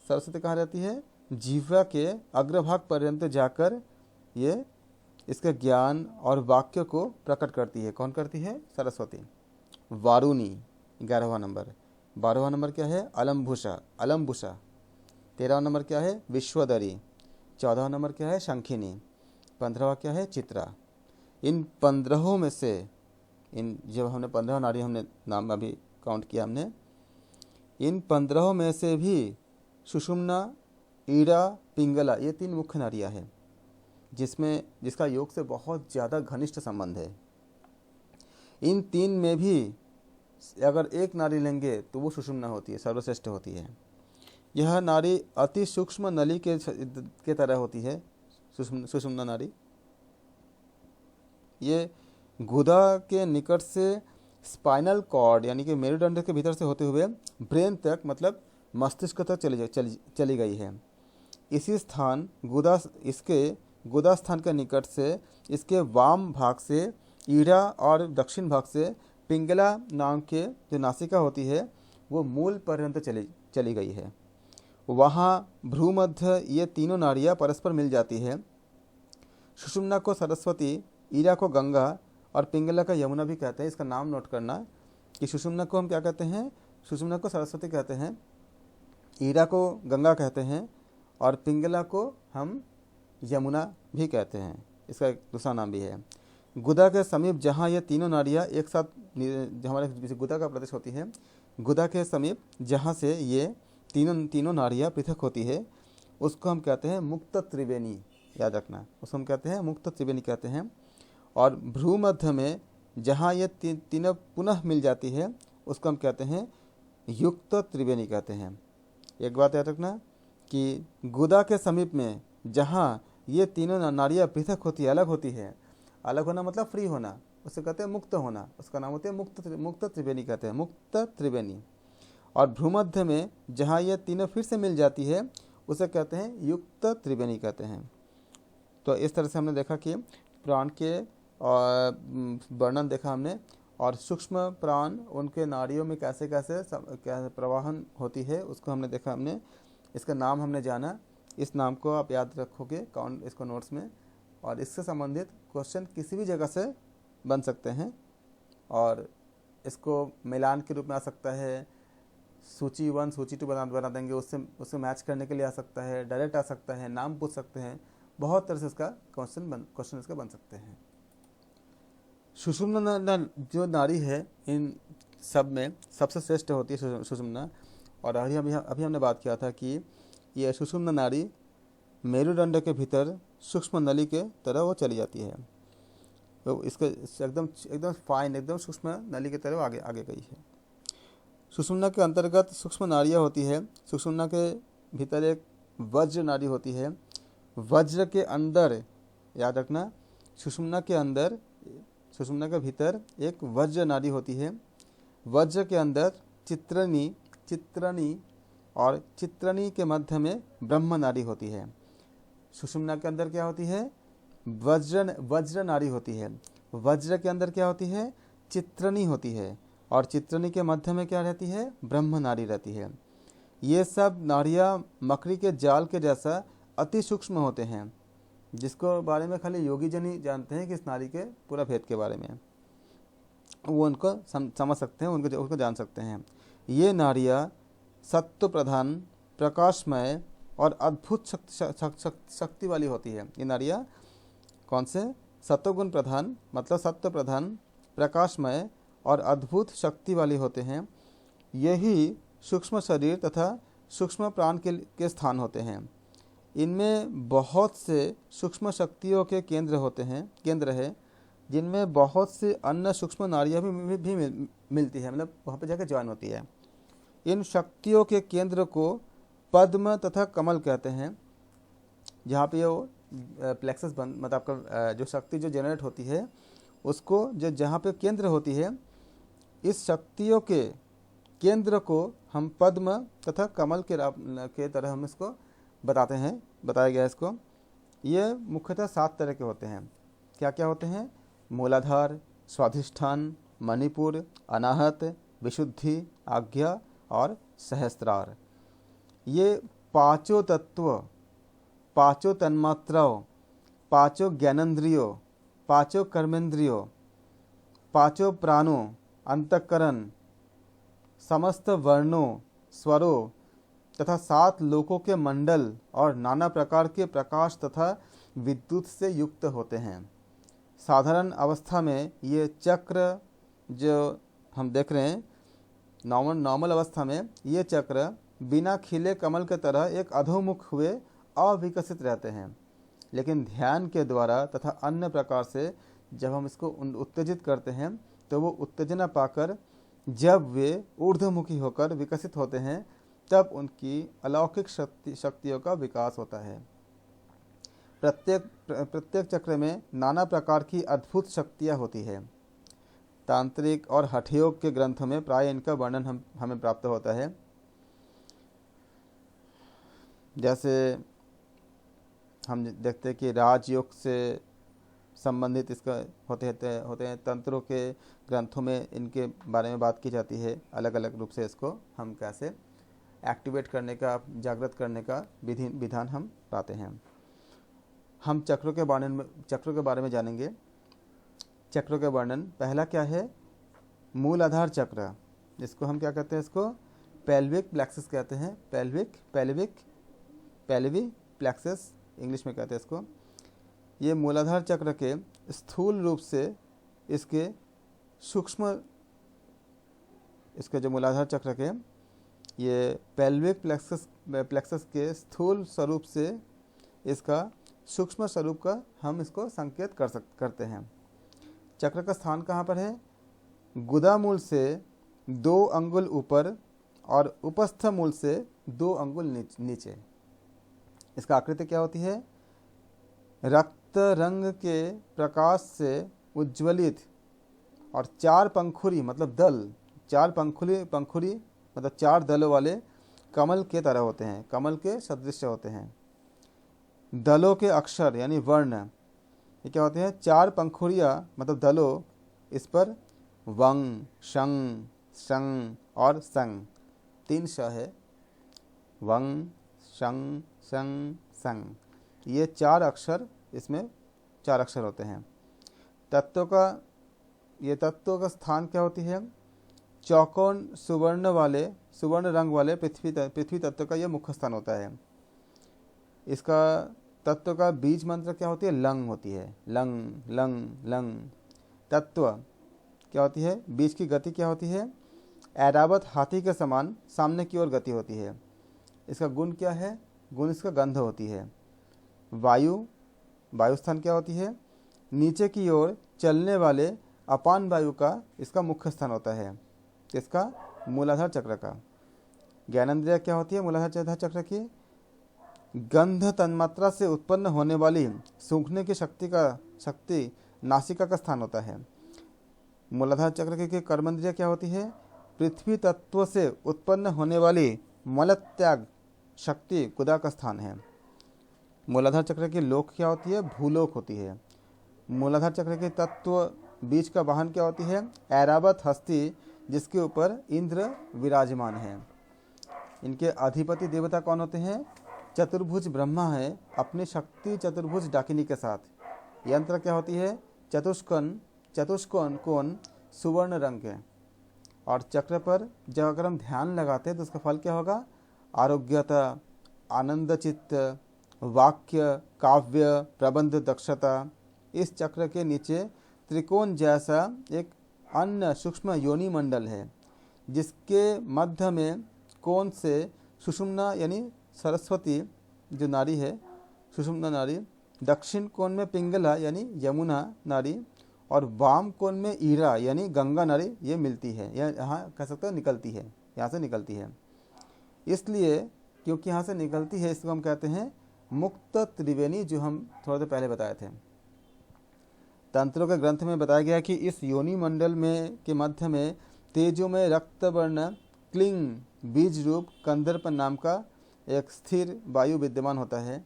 सरस्वती कहाँ रहती है, जिह्वा के अग्रभाग पर्यंत जाकर ये इसके ज्ञान और वाक्य को प्रकट करती है। कौन करती है, सरस्वती। वारुणी 11वां नंबर। 12वां नंबर क्या है, अलम्भुषा, अलम्बुषा। 13वां नंबर क्या है, विश्वदरी। 14वां नंबर क्या है, शंखिनी। 15वां क्या है, चित्रा। इन 15 में से जब हमने 15 नारी हमने नाम अभी काउंट किया हमने, इन 15 में से भी सुषुम्ना, ईरा, पिंगला, ये 3 मुख्य नाड़ियाँ हैं जिसका योग से बहुत ज़्यादा घनिष्ठ संबंध है। इन 3 में भी अगर एक नाड़ी लेंगे तो वो सुषुम्ना होती है, सर्वश्रेष्ठ होती है। यह नाड़ी अति सूक्ष्म नली के तरह होती है, सुषुम्ना नाड़ी। ये गुदा के निकट से स्पाइनल कॉर्ड यानी कि मेरुदंड के भीतर से होते हुए ब्रेन तक, मतलब मस्तिष्क तक चली गई है। इसी स्थान इसके गुदा स्थान के निकट से इसके वाम भाग से ईड़ा और दक्षिण भाग से पिंगला नाम के जो नासिका होती है वो मूल पर्यंत चली गई है। वहाँ भ्रूमध्य ये तीनों नाड़ियाँ परस्पर मिल जाती है। सुषुम्ना को सरस्वती, ईरा को गंगा और पिंगला का यमुना भी कहते हैं। इसका नाम नोट करना कि सुषुम्ना को हम क्या कहते हैं, सुषुम्ना को सरस्वती कहते हैं, ईरा को गंगा कहते हैं और पिंगला को हम यमुना भी कहते हैं। इसका एक दूसरा नाम भी है। गुदा के समीप जहाँ ये तीनों नाड़ियाँ एक साथ, हमारे गुदा का प्रदेश होती है, गुदा के समीप जहाँ से ये तीनों नाड़ियाँ पृथक होती है उसको हम कहते हैं मुक्त त्रिवेणी। याद रखना, उसको हम कहते हैं मुक्त त्रिवेणी कहते हैं। और भ्रूमध्य में जहाँ ये तीनों पुनः मिल जाती है उसको हम कहते हैं युक्त त्रिवेणी कहते हैं। एक बात याद रखना कि गुदा के समीप में जहाँ ये तीनों नाड़ियाँ पृथक होती है, अलग होती है, अलग होना मतलब फ्री होना, उसे कहते हैं मुक्त होना, उसका नाम होता है मुक्त त्रिवेणी कहते हैं, मुक्त त्रिवेणी। और भ्रूमध्य में जहाँ ये तीनों फिर से मिल जाती है उसे कहते हैं युक्त त्रिवेणी कहते हैं। तो इस तरह से हमने देखा कि प्राण के वर्णन देखा हमने, और सूक्ष्म प्राण उनके नाड़ियों में कैसे कैसे प्रवाहन होती है उसको हमने देखा हमने। इसका नाम हमने जाना, इस नाम को आप याद रखोगे इसको नोट्स में, और इससे संबंधित क्वेश्चन किसी भी जगह से बन सकते हैं और इसको मिलान के रूप में आ सकता है। सूची 1 सूची 2 बना देंगे, उससे मैच करने के लिए आ सकता है, डायरेक्ट आ सकता है, नाम पूछ सकते हैं, बहुत तरह से इसका क्वेश्चन इसका बन सकते हैं। सुषुम्ना जो नाड़ी है इन सब में सबसे श्रेष्ठ होती है सुषुम्ना। और अभी हमने बात किया था कि ये सुषुम्ना नाड़ी मेरुदंड के भीतर सूक्ष्म नली के तरह वो चली जाती है, तो इसके एकदम फाइन, एकदम सूक्ष्म नली की तरह आगे गई है। सुषुम्ना के अंतर्गत सूक्ष्म नाड़ियाँ होती है। सुषुम्ना के भीतर एक वज्र नाड़ी होती है। वज्र के अंदर, याद रखना, सुषुम्ना के भीतर एक वज्र नाड़ी होती है। वज्र के अंदर चित्रनी और चित्रनी के मध्य में ब्रह्म नाड़ी होती है। सुषुम्ना के अंदर क्या होती है, वज्र नाड़ी होती है। वज्र के अंदर क्या होती है, चित्रनी होती है, और चित्रनी के मध्य में क्या रहती है, ब्रह्म नाड़ी रहती है। ये सब नाड़ियाँ मकड़ी के जाल के जैसा अति सूक्ष्म होते हैं, जिसको बारे में खाली योगी जन ही जानते हैं कि इस नाड़ी के पूरा भेद के बारे में वो उनको समझ सकते हैं, उनको जान सकते हैं। ये नाड़ियाँ सत्व प्रधान, प्रकाशमय और अद्भुत शक्ति वाली होती है। ये नाड़ियाँ कौन से? सत्वगुण प्रधान, मतलब सत्व प्रधान, प्रकाशमय और अद्भुत शक्ति वाली होते हैं। यही सूक्ष्म शरीर तथा सूक्ष्म प्राण के स्थान होते हैं। इनमें बहुत से सूक्ष्म शक्तियों के केंद्र है, जिनमें बहुत से अन्य सूक्ष्म नाड़ियाँ भी मिलती है, मतलब वहाँ पे जाकर ज्वाइन होती है। इन शक्तियों के केंद्र को पद्म तथा कमल कहते हैं। जहाँ पे वो प्लेक्सस मतलब आपका जो शक्ति जो जनरेट होती है उसको जहाँ पे केंद्र होती है, इस शक्तियों के केंद्र को हम पद्म तथा कमल के तरह हम इसको बताया गया इसको। ये मुख्यतः 7 तरह के होते हैं। क्या क्या होते हैं? मूलाधार, स्वाधिष्ठान, मणिपुर, अनाहत, विशुद्धि, आज्ञा और सहस्त्रार। ये पांचों तत्व, पांचों तन्मात्राओं, पांचों ज्ञानेंद्रियों, पांचों कर्मेंद्रियों, पांचों प्राणों, अंतःकरण, समस्त वर्णों, स्वरों तथा 7 लोकों के मंडल और नाना प्रकार के प्रकाश तथा विद्युत से युक्त होते हैं। साधारण अवस्था में ये चक्र जो हम देख रहे हैं, नॉर्मल अवस्था में ये चक्र बिना खिले कमल के तरह एक अधोमुख हुए अविकसित रहते हैं। लेकिन ध्यान के द्वारा तथा अन्य प्रकार से जब हम इसको उत्तेजित करते हैं तो वो उत्तेजना पाकर जब वे ऊर्ध्वमुखी होकर विकसित होते हैं तब उनकी अलौकिक शक्तियों का विकास होता है। प्रत्येक चक्र में नाना प्रकार की अद्भुत शक्तियाँ होती है। तांत्रिक और हठयोग के ग्रंथों में प्राय इनका वर्णन हमें प्राप्त होता है। जैसे हम देखते हैं कि राजयोग से संबंधित इसका होते हैं। तंत्रों के ग्रंथों में इनके बारे में बात की जाती है। अलग अलग रूप से इसको हम कैसे एक्टिवेट करने का, जागृत करने का विधान हम पाते हैं। हम चक्रों के बारे में जानेंगे। चक्रों के वर्णन, पहला क्या है? मूल आधार चक्र, जिसको हम क्या कहते हैं? इसको पेल्विक प्लेक्सस कहते हैं। पेल्वी प्लेक्सस इंग्लिश में कहते हैं इसको। ये मूलाधार चक्र के स्थूल रूप से इसके जो मूलाधार चक्र के ये पेल्विक प्लेक्सस के स्थूल स्वरूप से इसका सूक्ष्म स्वरूप का हम इसको संकेत करते हैं। चक्र का स्थान कहाँ पर है? गुदा मूल से 2 अंगुल ऊपर और उपस्थ मूल से 2 अंगुल नीचे। इसका आकृति क्या होती है? रक्त रंग के प्रकाश से उज्ज्वलित और 4 पंखुड़ी मतलब दल, 4 पंखुड़ी मतलब 4 दलों वाले कमल के तरह होते हैं, कमल के सदृश होते हैं। दलों के अक्षर यानी वर्ण ये क्या होते हैं? 4 पंखुड़ियाँ मतलब दलों, इस पर वंग, शंग, शंग और संग 3 श है। वंग, शंग, शंग, संग, ये 4 अक्षर, इसमें 4 अक्षर होते हैं। तत्वों का स्थान क्या होती है? चौकोन सुवर्ण रंग वाले पृथ्वी तत्व का यह मुख्य स्थान होता है। इसका तत्व का बीज मंत्र क्या होती है? लंग होती है। Lung lung lung. तत्व क्या होती है? बीज की गति क्या होती है? ऐरावत हाथी के समान सामने की ओर गति होती है। इसका गुण क्या है? गुण इसका गंध होती है। वायु स्थान क्या होती है? नीचे की ओर चलने वाले अपान वायु का इसका मुख्य स्थान होता है। इसका मूलाधार चक्र का। ज्ञानेंद्रिय क्या होती है मूलाधार चक्र की? गंध तन्मात्रा से उत्पन्न होने वाली सूंघने की शक्ति नासिका का स्थान होता है। मूलाधार चक्र की कर्मेंद्रिय क्या होती है? पृथ्वी तत्व से उत्पन्न होने वाली मलत्याग शक्ति गुदा का स्थान है। मूलाधार चक्र की लोक क्या होती है? भूलोक होती है। मूलाधार चक्र के तत्व बीज का वाहन क्या होती है? ऐरावत हस्ती, जिसके ऊपर इंद्र विराजमान है। इनके अधिपति देवता कौन होते हैं? चतुर्भुज ब्रह्मा है अपनी शक्ति चतुर्भुज डाकिनी के साथ। यंत्र क्या होती है? चतुष्कोण कोण सुवर्ण रंग के। और चक्र पर जब अगर हम ध्यान लगाते हैं तो उसका फल क्या होगा? आरोग्यता, आनंद चित्त, वाक्य, काव्य, प्रबंध दक्षता। इस चक्र के नीचे त्रिकोण जैसा एक अन्य सूक्ष्म योनि मंडल है, जिसके मध्य में कोण से सुषुम्ना यानी सरस्वती जो नारी है, सुषुम्ना नारी, दक्षिण कोण में पिंगला यानी यमुना नारी, और वाम कोण में ईरा यानी गंगा नारी ये मिलती है, या यहाँ कह सकते हैं निकलती है, यहाँ से निकलती है। इसलिए क्योंकि यहाँ से निकलती है इसको हम कहते हैं मुक्त त्रिवेणी, जो हम थोड़ा देर पहले बताए थे। तंत्रों के ग्रंथ में बताया गया कि इस योनि मंडल में के मध्य में तेजोमय रक्त वर्ण क्लिंग बीज रूप कंदर्प नाम का एक स्थिर वायु विद्यमान होता है,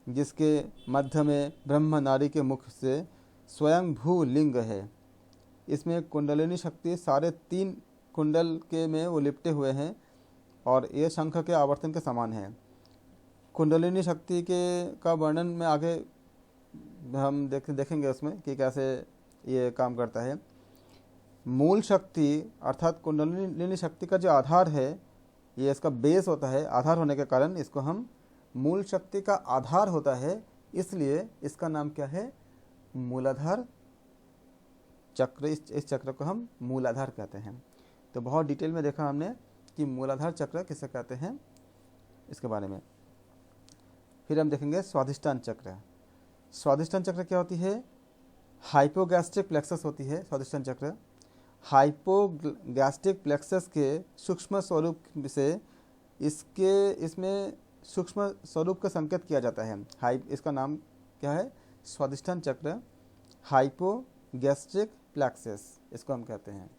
जिसके मध्य में ब्रह्म नारी के मुख से स्वयं भू लिंग है। इसमें कुंडलिनी शक्ति सारे 3 कुंडल के में वो लिपटे हुए हैं और ये शंख के आवर्तन के समान है। कुंडलिनी शक्ति के का वर्णन में आगे हम देखेंगे उसमें कि कैसे ये काम करता है। मूल शक्ति अर्थात कुंडलिनी शक्ति का जो आधार है, ये इसका बेस होता है। आधार होने के कारण इसको हम मूल शक्ति का आधार होता है, इसलिए इसका नाम क्या है? मूलाधार चक्र। इस चक्र को हम मूलाधार कहते हैं। तो बहुत डिटेल में देखा हमने कि मूलाधार चक्र किसे कहते हैं इसके बारे में। फिर हम देखेंगे स्वाधिष्ठान चक्र। स्वाधिष्ठान चक्र क्या होती है? हाइपोगैस्ट्रिक प्लेक्सस होती है स्वाधिष्ठान चक्र। हाइपोगैस्ट्रिक प्लेक्सस के सूक्ष्म स्वरूप से इसमें सूक्ष्म स्वरूप का संकेत किया जाता है। इसका नाम क्या है? स्वाधिष्ठान चक्र, हाइपोगैस्ट्रिक प्लेक्सस इसको हम कहते हैं।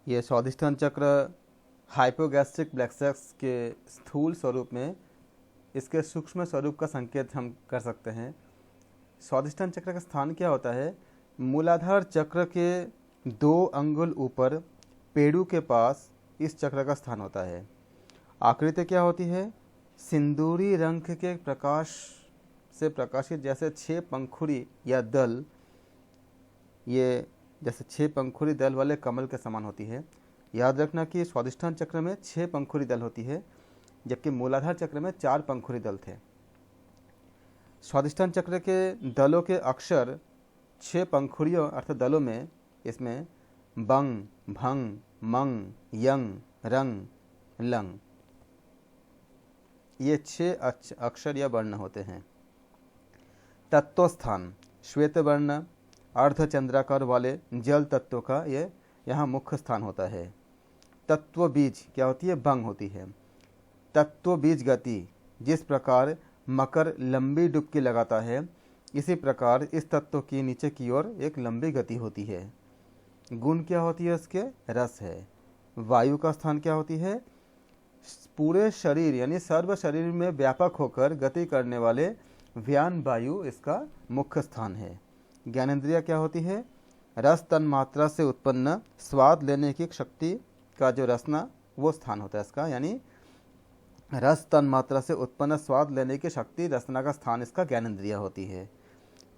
ये स्वाधिष्ठान चक्र हाइपोगैस्ट्रिक प्लेक्सस के स्थूल स्वरूप में इसके सूक्ष्म स्वरूप का संकेत हम कर सकते हैं। स्वाधिष्ठान चक्र का स्थान क्या होता है? मूलाधार चक्र के 2 अंगुल ऊपर पेड़ू के पास इस चक्र का स्थान होता है। आकृति क्या होती है? सिंदूरी रंग के प्रकाश से प्रकाशित जैसे 6 पंखुड़ी या दल, ये जैसे 6 पंखुड़ी दल वाले कमल के समान होती है। याद रखना कि स्वाधिष्ठान चक्र में 6 पंखुड़ी दल होती है, जबकि मूलाधार चक्र में 4 पंखुड़ी दल थे। स्वाधिष्ठान चक्र के दलों के अक्षर 6 पंखुड़ियों अर्थात दलों में इसमें बंग, भंग, मंग, यंग, रंग, लंग, ये 6 अक्षर या वर्ण होते हैं। तत्वस्थान श्वेत वर्ण अर्धचंद्राकार वाले जल तत्व का ये यहाँ मुख्य स्थान होता है। तत्व बीज क्या होती है? बंग होती है। तत्व बीज गति, जिस प्रकार मकर लंबी डुबकी लगाता है, इसी प्रकार इस तत्व की नीचे की ओर एक लंबी गति होती है। गुण क्या होती है? उसके रस है। वायु का स्थान क्या होती है? पूरे शरीर यानी सर्व शरीर में व्यापक होकर गति करने वाले व्यान वायु इसका मुख्य स्थान है। ज्ञानेंद्रिय क्या होती है? रस तन मात्रा से उत्पन्न स्वाद लेने की शक्ति का जो रसना वो स्थान होता है इसका, यानी रस तन मात्रा से उत्पन्न स्वाद लेने की शक्ति रसना का स्थान इसका ज्ञानेंद्रिय होती है।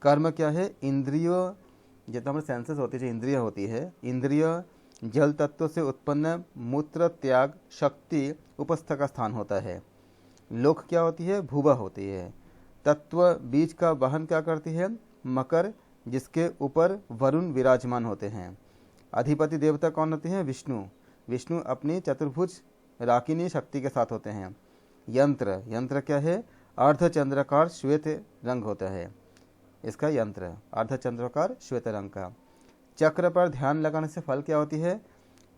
कर्म क्या है? इंद्रियों जितना हमारे सेंसेस होती है, इंद्रिय होती है, इंद्रिय जल तत्व से उत्पन्न मूत्र त्याग शक्ति उपस्थ का स्थान होता है। लोक क्या होती है? भूवा होती है। तत्व बीज का वहन क्या करती है? मकर, जिसके ऊपर वरुण विराजमान होते हैं। अधिपति देवता कौन होते हैं? विष्णु। विष्णु अपनी चतुर्भुज राकिनी शक्ति के साथ होते हैं। यंत्र, यंत्र क्या है? अर्धचंद्राकार श्वेत रंग होता है इसका यंत्र, अर्धचंद्राकार श्वेत रंग का। चक्र पर ध्यान लगाने से फल क्या होती है?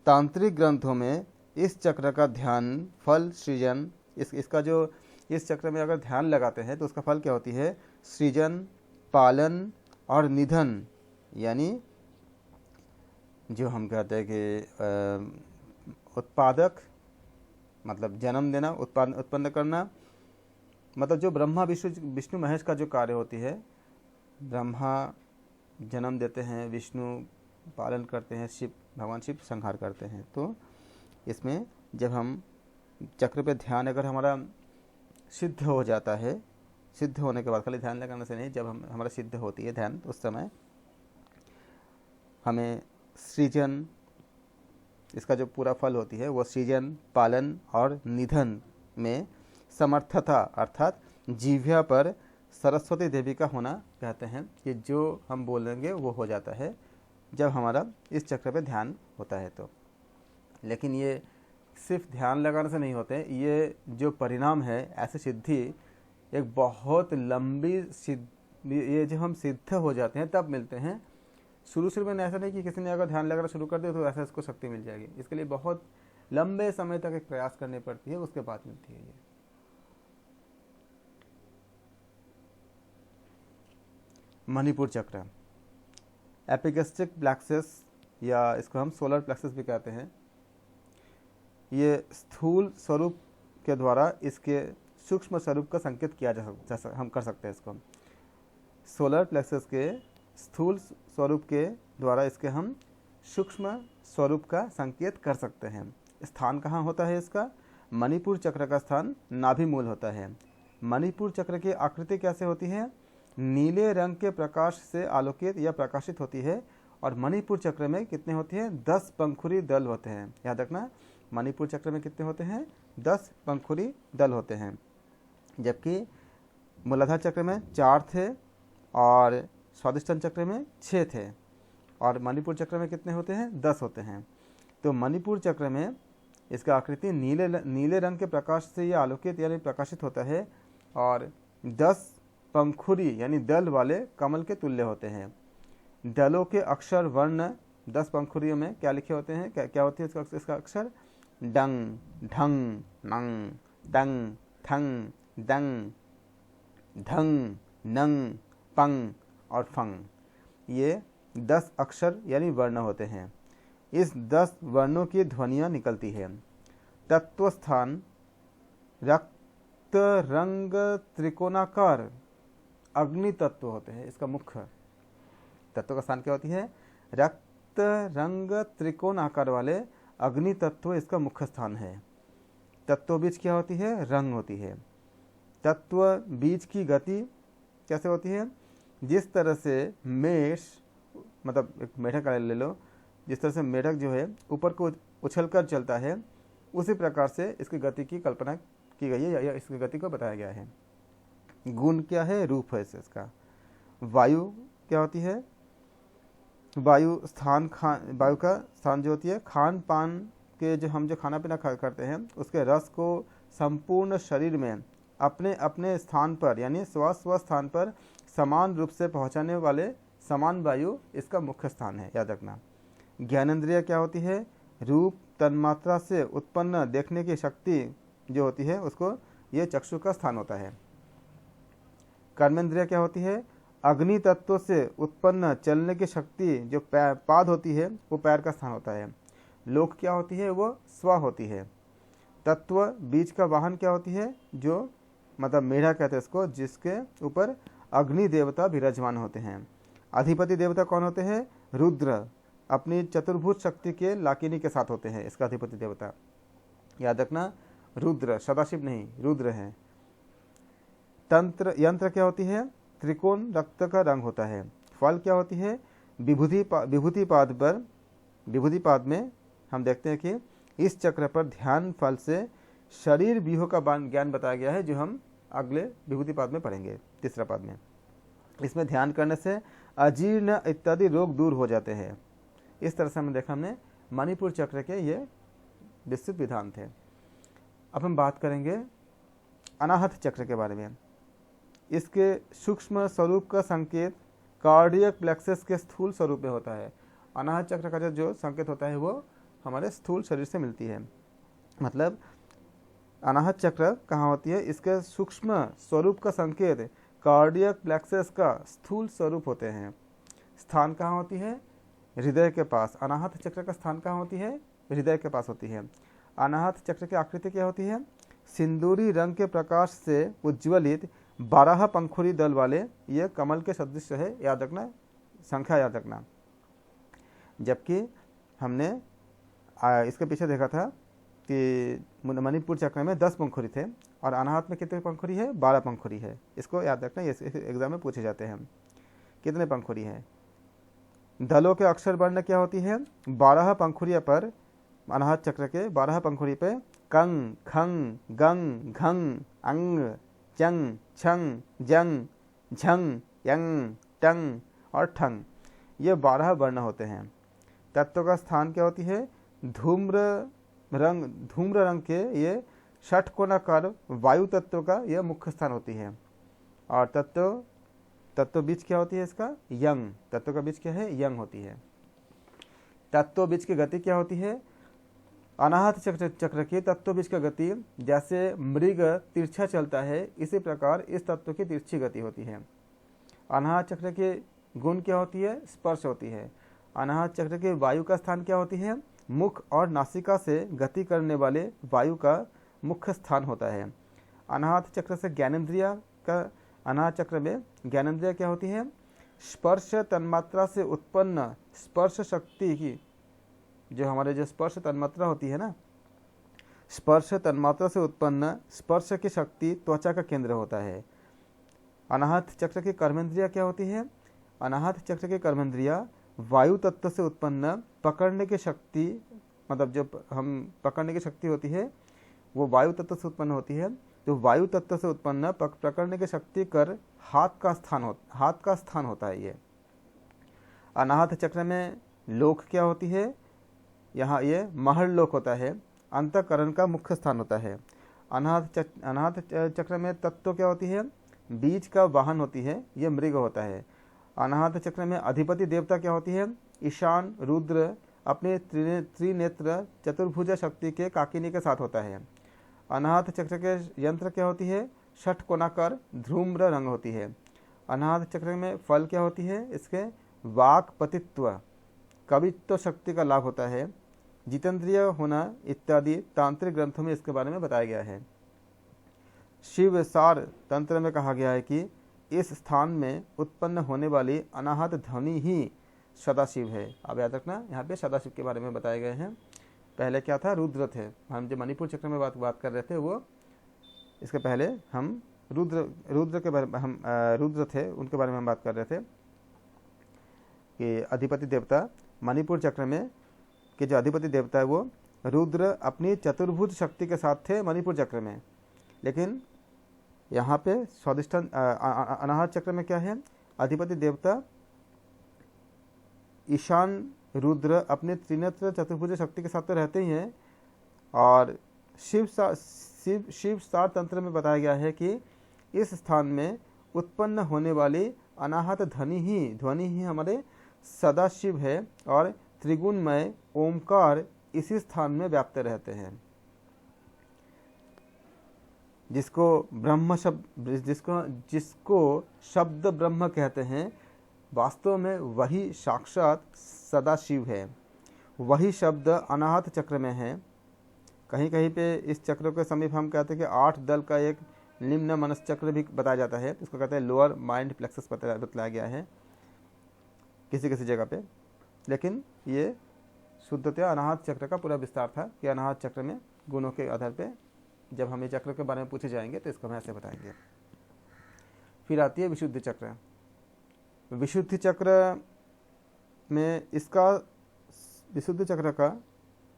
तांत्रिक ग्रंथों में इस चक्र का ध्यान फल सृजन, इसका जो इस चक्र में अगर ध्यान लगाते हैं तो उसका फल क्या होती है? सृजन, पालन और निधन, यानी जो हम कहते हैं कि उत्पादक मतलब जन्म देना, उत्पन्न करना, मतलब जो ब्रह्मा विष्णु महेश का जो कार्य होती है। ब्रह्मा जन्म देते हैं, विष्णु पालन करते हैं, शिव भगवान शिव संहार करते हैं। तो इसमें जब हम चक्र पे ध्यान अगर हमारा सिद्ध हो जाता है, सिद्ध होने के बाद, खाली ध्यान लगाने से नहीं, जब हमारा सिद्ध होती है ध्यान, उस समय हमें सृजन, इसका जो पूरा फल होती है वो सृजन, पालन और निधन में समर्थता अर्थात जिह्वा पर सरस्वती देवी का होना कहते हैं कि जो हम बोलेंगे वो हो जाता है जब हमारा इस चक्र पे ध्यान होता है तो। लेकिन ये सिर्फ ध्यान लगाने से नहीं होते, ये जो परिणाम है ऐसे सिद्धि एक बहुत लंबी ये जब हम सिद्ध हो जाते हैं तब मिलते हैं। शुरू में ऐसा नहीं कि किसी ने अगर ध्यान लगाना शुरू कर दिया तो ऐसा इसको शक्ति मिल जाएगी, इसके लिए बहुत लंबे समय तक एक प्रयास करनी पड़ती है, उसके बाद मिलती है ये। मणिपुर चक्र, एपिगैस्ट्रिक प्लेक्सस या इसको हम सोलर प्लेक्सस भी कहते हैं। ये स्थूल स्वरूप के द्वारा इसके सूक्ष्म स्वरूप का संकेत किया हम कर सकते हैं इसको। सोलर प्लेक्सस के स्थूल स्वरूप के द्वारा इसके हम सूक्ष्म स्वरूप का संकेत कर सकते हैं। स्थान कहाँ होता है इसका? मणिपुर चक्र का स्थान नाभि मूल होता है। मणिपुर चक्र की आकृति कैसे होती है? नीले रंग के प्रकाश से आलोकित या प्रकाशित होती है। और मणिपुर चक्र में कितने होते हैं? 10 पंखुड़ी दल होते हैं। याद रखना, मणिपुर चक्र में कितने होते हैं? 10 पंखुड़ी दल होते हैं। जबकि मूलाधार चक्र में 4 थे और स्वादिष्टान चक्र में 6 थे, और मणिपुर चक्र में कितने होते हैं? 10 होते हैं। तो मणिपुर चक्र में इसका आकृति नीले रंग के प्रकाश से ये आलोकित यानी प्रकाशित होता है और 10 पंखुड़ी यानी दल वाले कमल के तुल्य होते हैं। दलों के अक्षर वर्ण 10 पंखुड़ियों में क्या लिखे होते हैं? क्या होती है इसका अक्षर? डंग, ढंग, नंग, तंग, थंग, दंग, ढंग, नंग, पंग और फंग। ये 10 अक्षर यानी वर्ण होते हैं। इस 10 वर्णों की ध्वनियाँ निकलती है। तत्व स्थान रक्त रंग त्रिकोणाकार अग्नि तत्व होते हैं। इसका मुख्य तत्व का स्थान क्या होती है? रक्त रंग त्रिकोण आकार वाले अग्नि तत्व इसका मुख्य स्थान है। तत्व बीज क्या होती है? रंग होती है। तत्व बीज की गति कैसे होती है? जिस तरह से मेष, मतलब एक मेढक का ले लो, जिस तरह से मेढक जो है ऊपर को उछलकर चलता है, उसी प्रकार से इसकी गति की कल्पना की गई है या इसकी गति को बताया गया है। गुण क्या है? रूप है इसका। वायु क्या होती है? वायु का स्थान जो होती है, खान पान के जो खाना पीना करते हैं उसके रस को संपूर्ण शरीर में अपने अपने स्थान पर यानी स्व स्थान पर समान रूप से पहुंचाने वाले समान वायु इसका मुख्य स्थान है। याद रखना। ज्ञानेंद्रिय क्या होती है? रूप तन्मात्रा से उत्पन्न देखने की शक्ति जो होती है उसको ये चक्षु का स्थान होता है। कर्मेंद्रिय क्या होती है? अग्नि तत्व से उत्पन्न चलने की शक्ति जो पाद होती है वो पैर का स्थान होता है। लोक क्या होती है? वो स्व होती है। तत्व बीज का वाहन क्या होती है? जो मतलब मेढा कहते हैं इसको, जिसके ऊपर अग्नि देवता विराजमान होते हैं। अधिपति देवता कौन होते हैं? रुद्र, अपनी चतुर्भुज शक्ति के लाकिनी के साथ होते हैं इसका अधिपति देवता। याद रखना, रुद्र, सदाशिव नहीं, रुद्र है। यंत्र क्या होती है? त्रिकोण रक्त का रंग होता है। फल क्या होती है? विभूति पाद में हम देखते हैं कि इस चक्र पर ध्यान फल से शरीर व्यूह का ज्ञान बताया गया है, जो हम अगले विभूति पाद में पढ़ेंगे, तीसरा पाद में। इसमें ध्यान करने से अजीर्ण इत्यादि रोग दूर हो जाते हैं। इस तरह से हमने मणिपुर चक्र के ये विस्तृत विधान थे। अब हम बात करेंगे अनाहत चक्र के बारे में। इसके सूक्ष्म स्वरूप का संकेत कार्डियक प्लेक्सस के स्थूल स्वरूप में होता है। अनाहत चक्र का जो संकेत होता है वो हमारे स्थूल शरीर से मिलती है। मतलब अनाहत चक्र कहाँ होती है? इसके सूक्ष्म स्वरूप का संकेत कार्डियक प्लेक्सस का स्थूल स्वरूप होते हैं। स्थान कहाँ होती है? हृदय के पास। अनाहत चक्र का स्थान कहाँ होती है? हृदय के पास होती है। अनाहत चक्र की आकृति क्या होती है? सिंदूरी रंग के प्रकाश से उज्ज्वलित 12 पंखुड़ी दल वाले ये कमल के सदृश है। याद रखना, संख्या याद रखना। जबकि हमने इसके पीछे देखा था कि मणिपुर चक्र में 10 पंखुड़ी थे और अनाहत में कितने पंखुड़ी है? 12 पंखुड़ी है। इसको याद रखना, ये एग्जाम में पूछे जाते हैं। कितने पंखुड़ी हैं? दलों के अक्षर वर्ण क्या होती है? 12 पंखुड़ियों पर, अनाहत चक्र के 12 पंखुड़ी पे कंग, खंग, गंग, घंग, अंग, चंग, छंग, जंग, झंग, यंग, टंग और ठंग, ये 12 वर्ण होते हैं। तत्व का स्थान क्या होती है? धूम्र रंग के ये षटकोणाकार वायु तत्व का यह मुख्य स्थान होती है। और तत्व बीज क्या होती है? इसका यंग, तत्व का बीज क्या है? यंग होती है। तत्व बीज की गति क्या होती है? अनाहत चक्र की तत्व बीज का गति जैसे मृग तिरछा चलता है, इसी प्रकार इस तत्व की तिरछी गति होती है। अनाहत चक्र के गुण क्या होती है? स्पर्श होती है। अनाहत चक्र के वायु का स्थान क्या होती है? मुख और नासिका से गति करने वाले वायु का मुख्य स्थान होता है। अनाहत चक्र से ज्ञानेंद्रिया का, अनाहत चक्र में ज्ञानेंद्रिया क्या होती है? स्पर्श तन्मात्रा से उत्पन्न स्पर्श शक्ति की, जो हमारे जो स्पर्श तन्मात्रा होती है ना, स्पर्श तन्मात्रा से उत्पन्न स्पर्श की शक्ति त्वचा का केंद्र होता है। अनाहत चक्र की कर्मेंद्रिया क्या होती है? अनाहत चक्र की कर्मेंद्रिया वायु तत्व से उत्पन्न पकड़ने की शक्ति, मतलब जो हम पकड़ने की शक्ति होती है वो वायु तत्व से उत्पन्न होती है। तो वायु तत्व से उत्पन्न पकड़ने की शक्ति कर हाथ का स्थान होता है। ये अनाहत चक्र में लोक क्या होती है? यहाँ ये महल लोक होता है, अंतःकरण का मुख्य स्थान होता है। अनाहत चक्र में तत्व क्या होती है? बीज का वाहन होती है, ये मृग होता है। अनाहत चक्र में अधिपति देवता क्या होती है? ईशान रुद्र अपने त्रिनेत्र चतुर्भुजा शक्ति के काकिनी के साथ होता है। अनाहत चक्र के यंत्र क्या होती है? षटकोणाकार धूम्र रंग होती है। अनाहत चक्र में फल क्या होती है? इसके वाक्पतित्व, कवित्व शक्ति का लाभ होता है। जितेंद्रिय होना इत्यादि तांत्रिक ग्रंथों में इसके बारे में बताया गया है। शिव सार तंत्र में कहा गया है कि इस स्थान में उत्पन्न होने वाली अनाहत ध्वनि ही सदाशिव है। अब याद रखना, यहाँ पे सदाशिव के बारे में बताए गए हैं। पहले क्या था? रुद्र थे। हम जो मणिपुर चक्र में बात कर रहे थे, वो इसके पहले हम रुद्र के बारे में, हम रुद्र थे उनके बारे में हम बात कर रहे थे कि अधिपति देवता मणिपुर चक्र में के जो अधिपति देवता है वो रुद्र अपनी चतुर्भुज शक्ति के साथ थे मणिपुर चक्र में। लेकिन यहाँ पे स्वादिष्ठान अनाहत चक्र में क्या है? अधिपति देवता ईशान रुद्र अपने त्रिनेत्र चतुर्भुज शक्ति के साथ तो रहते ही हैं। और शिव सार तंत्र में बताया गया है कि इस स्थान में उत्पन्न होने वाली अनाहत ध्वनि ही हमारे सदाशिव है और त्रिगुणमय ओमकार इसी स्थान में व्याप्त रहते हैं। जिसको शब्द ब्रह्म कहते हैं, वास्तव में वही साक्षात सदाशिव है। वही शब्द अनाहत चक्र में है। कहीं कहीं पे इस चक्र के समीप हम कहते हैं कि 8 दल का एक निम्न मनस चक्र भी बताया जाता है। इसको कहते हैं लोअर माइंड प्लेक्सस बतलाया गया है किसी किसी जगह पे। लेकिन ये शुद्धतया अनाहत चक्र का पूरा विस्तार था कि अनाहत चक्र में गुणों के आधार पे जब हम ये चक्र के बारे में पूछे जाएंगे तो इसको हम ऐसे बताएंगे। फिर आती है विशुद्धि चक्र। विशुद्धि चक्र में इसका विशुद्धि चक्र का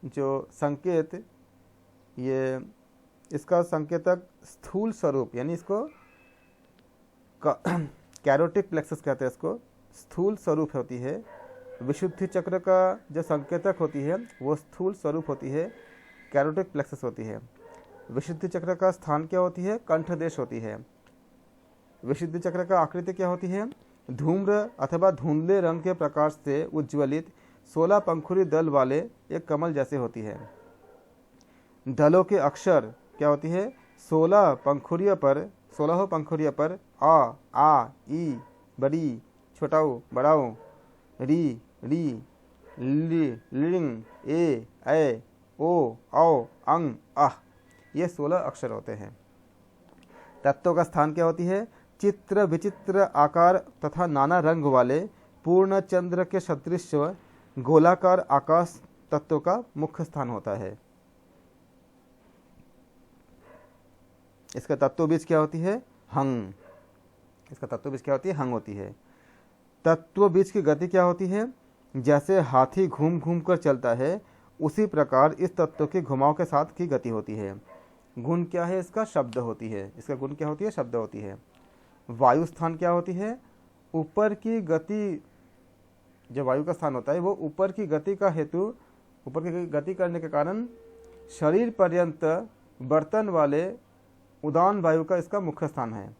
जो संकेत, ये इसका संकेतक स्थूल स्वरूप, यानी इसको कैरोटिक प्लेक्सस कहते हैं, इसको स्थूल स्वरूप होती है। विशुद्धि चक्र का जो संकेतक होती है वो स्थूल स्वरूप होती है, कैरोटिक प्लेक्सस होती है। विशुद्धि चक्र का स्थान क्या होती है? कंठदेश होती है। विशुद्धि चक्र का आकृति क्या होती है? धूम्र अथवा धुंधले रंग के प्रकाश से उज्ज्वलित 16 पंखुड़ी दल वाले एक कमल जैसे होती है। दलों के अक्षर क्या होती है? 16 पंखुड़ियों पर आ, ई, बड़ी, छोटाऊ, बड़ाऊ, री, लिंग, ए, ओ, औ, अंग, आह, ये 16 अक्षर होते हैं। तत्वों का स्थान क्या होती है? चित्र विचित्र आकार तथा नाना रंग वाले पूर्ण चंद्र के सदृश गोलाकार आकाश तत्व का मुख्य स्थान होता है। इसका तत्व बीज क्या होती है? हंग। इसका तत्व बीज क्या होती है? हंग होती है। तत्व बीज की गति क्या होती है? जैसे हाथी घूम घूम कर चलता है उसी प्रकार इस तत्व के घुमाव के साथ की गति होती है। गुण क्या है इसका? शब्द होती है। इसका गुण क्या होती है? शब्द होती है। वायु स्थान क्या होती है? ऊपर की गति, जो वायु का स्थान होता है वो ऊपर की गति का हेतु, ऊपर की गति करने के कारण शरीर पर्यंत बर्तन वाले उदान वायु का इसका मुख्य स्थान है।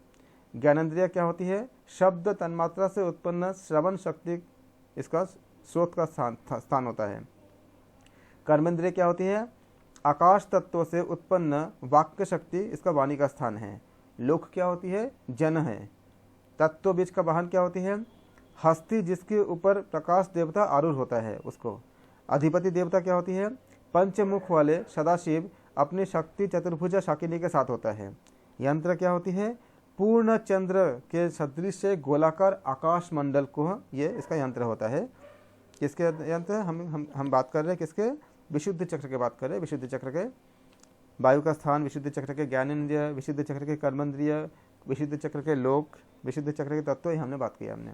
ज्ञानेंद्रिय क्या होती है? शब्द तन्मात्रा से उत्पन्न श्रवण शक्ति इसका स्रोत का स्थान होता है। कर्मेंद्रिय क्या होती है? आकाश तत्व से उत्पन्न वाक्य शक्ति इसका वाणी का स्थान है। लोक क्या होती है? जन है। तत्व बीज का वाहन क्या होती है? हस्ती, जिसके ऊपर प्रकाश देवता आरूढ़ होता है उसको। अधिपति देवता क्या होती है? पंचमुख वाले सदाशिव अपनी शक्ति चतुर्भुजा शाकिनी के साथ होता है। यंत्र क्या होती है? पूर्ण चंद्र के सदृश से गोलाकार आकाश मंडल को ये इसका यंत्र होता है। किसके यंत्र? हम बात कर रहे हैं किसके? विशुद्ध चक्र की बात कर रहे हैं। विशुद्ध चक्र के वायु का स्थान, विशुद्ध चक्र के ज्ञानेंद्रिय, विशुद्ध चक्र के कर्मेंद्रिय, विशुद्ध चक्र के लोक, विशुद्ध चक्र के तत्व, हमने बात किया हमने।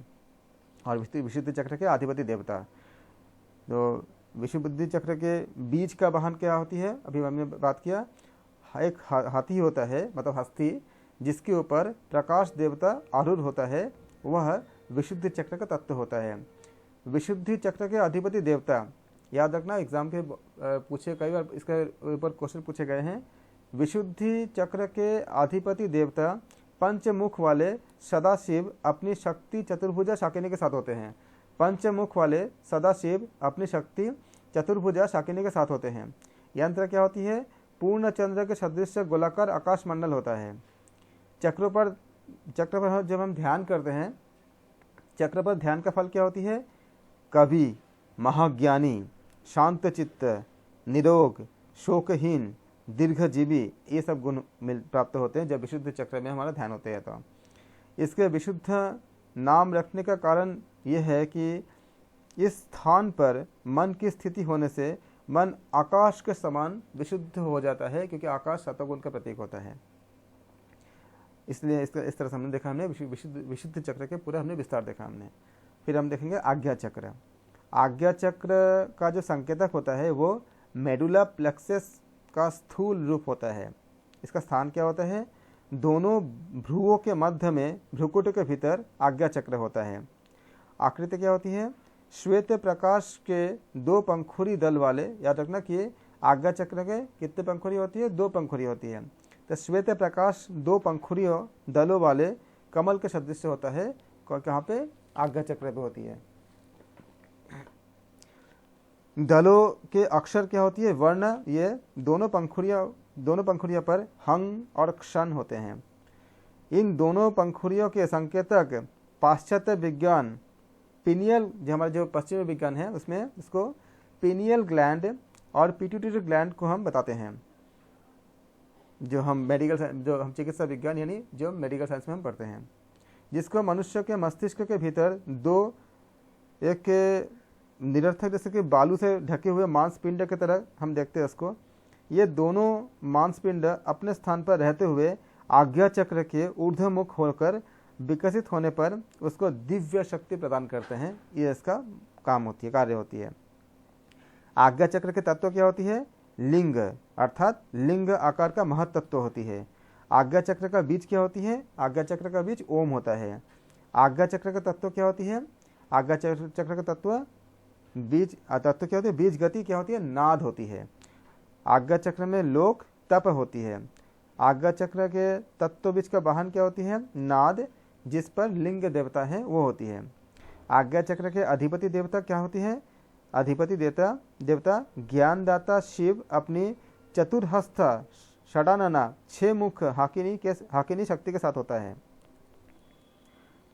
और विशुद्ध चक्र के अधिपति देवता। तो विशुद्ध चक्र के बीज का वाहन क्या होती है? अभी हमने बात किया, एक हाथी होता है, मतलब हस्ती, जिसके ऊपर प्रकाश देवता आरूढ़ होता है, वह विशुद्ध चक्र का तत्व होता है। विशुद्धि चक्र के अधिपति देवता, याद रखना एग्जाम के पूछे कई बार इसके ऊपर क्वेश्चन पूछे गए हैं। विशुद्धि चक्र के अधिपति देवता पंचमुख वाले सदाशिव अपनी शक्ति चतुर्भुजा शाकिनी के साथ होते हैं। पंचमुख वाले सदाशिव अपनी शक्ति चतुर्भुजा शाकिनी के साथ होते हैं। यंत्र क्या होती है? पूर्ण चंद्र के सदृश गोलाकार आकाश मंडल होता है। चक्र पर जब हम ध्यान करते हैं, चक्र पर ध्यान का फल क्या होती है? कवि, महाज्ञानी, शांत चित्त, निरोग, शोकहीन, दीर्घजीवी, ये सब गुण प्राप्त होते हैं जब विशुद्ध चक्र में हमारा ध्यान होता है। तो इसके विशुद्ध नाम रखने का कारण यह है कि इस स्थान पर मन की स्थिति होने से मन आकाश के समान विशुद्ध हो जाता है, क्योंकि आकाश सत्वगुण का प्रतीक होता है। इसलिए इस तरह से हमने देखा, हमने विशुद्ध चक्र के पूरा हमने विस्तार देखा हमने। फिर हम देखेंगे आज्ञा चक्र। आज्ञा चक्र का जो संकेतक होता है वो मेडुला प्लेक्सस का स्थूल रूप होता है। इसका स्थान क्या होता है? दोनों भ्रुवों के मध्य में भ्रुकुट के भीतर आज्ञा चक्र होता है। आकृति क्या होती है? श्वेत प्रकाश के दो पंखुड़ी दल वाले, याद रखना कि आज्ञा चक्र के कितने पंखुड़ी होती है? दो पंखुड़ी होती है। तो श्वेत प्रकाश दो पंखुड़ियों दलों वाले कमल के सदृश होता है, कहाँ पे? आज्ञा चक्र पे होती है। दलों के अक्षर क्या होती है? वर्ण। ये दोनों पंखुड़ियों पर हंग और क्षण होते हैं। इन दोनों पंखुड़ियों के संकेतक पाश्चात्य विज्ञान पिनियल, जो हमारा जो पश्चिमी विज्ञान है उसमें इसको पिनियल ग्लैंड और पिट्यूटरी ग्लैंड को हम बताते हैं। जो हम चिकित्सा विज्ञान यानी जो मेडिकल साइंस में हम पढ़ते हैं, जिसको मनुष्य के मस्तिष्क के भीतर दो, एक निरर्थक जैसे कि बालू से ढके हुए मांसपिंड की तरह हम देखते हैं इसको। ये दोनों मांसपिंड अपने स्थान पर रहते हुए आज्ञा चक्र के ऊर्ध्वमुख होकर विकसित होने पर उसको दिव्य शक्ति प्रदान करते हैं। ये इसका काम होती है, कार्य होती है। आज्ञा चक्र के तत्व क्या होती है? लिंग, अर्थात लिंग आकार का महत्त्व होती है। आज्ञा चक्र का बीज क्या होती है? आज्ञा चक्र का बीज ओम होता है। आज्ञा चक्र का तत्व क्या होती है? आज्ञा चक्र का तत्व क्या होती है? बीज गति क्या होती है? नाद होती है। आज्ञा चक्र में लोक तप होती है। आज्ञा चक्र के तत्व बीज का वाहन क्या होती है? नाद, जिस पर लिंग देवता है वो होती है। आज्ञा चक्र के अधिपति देवता क्या होती है? अधिपति देवता ज्ञानदाता शिव अपनी चतुर्हस्थ षडानना 6 मुख हाकिनी शक्ति के साथ होता है।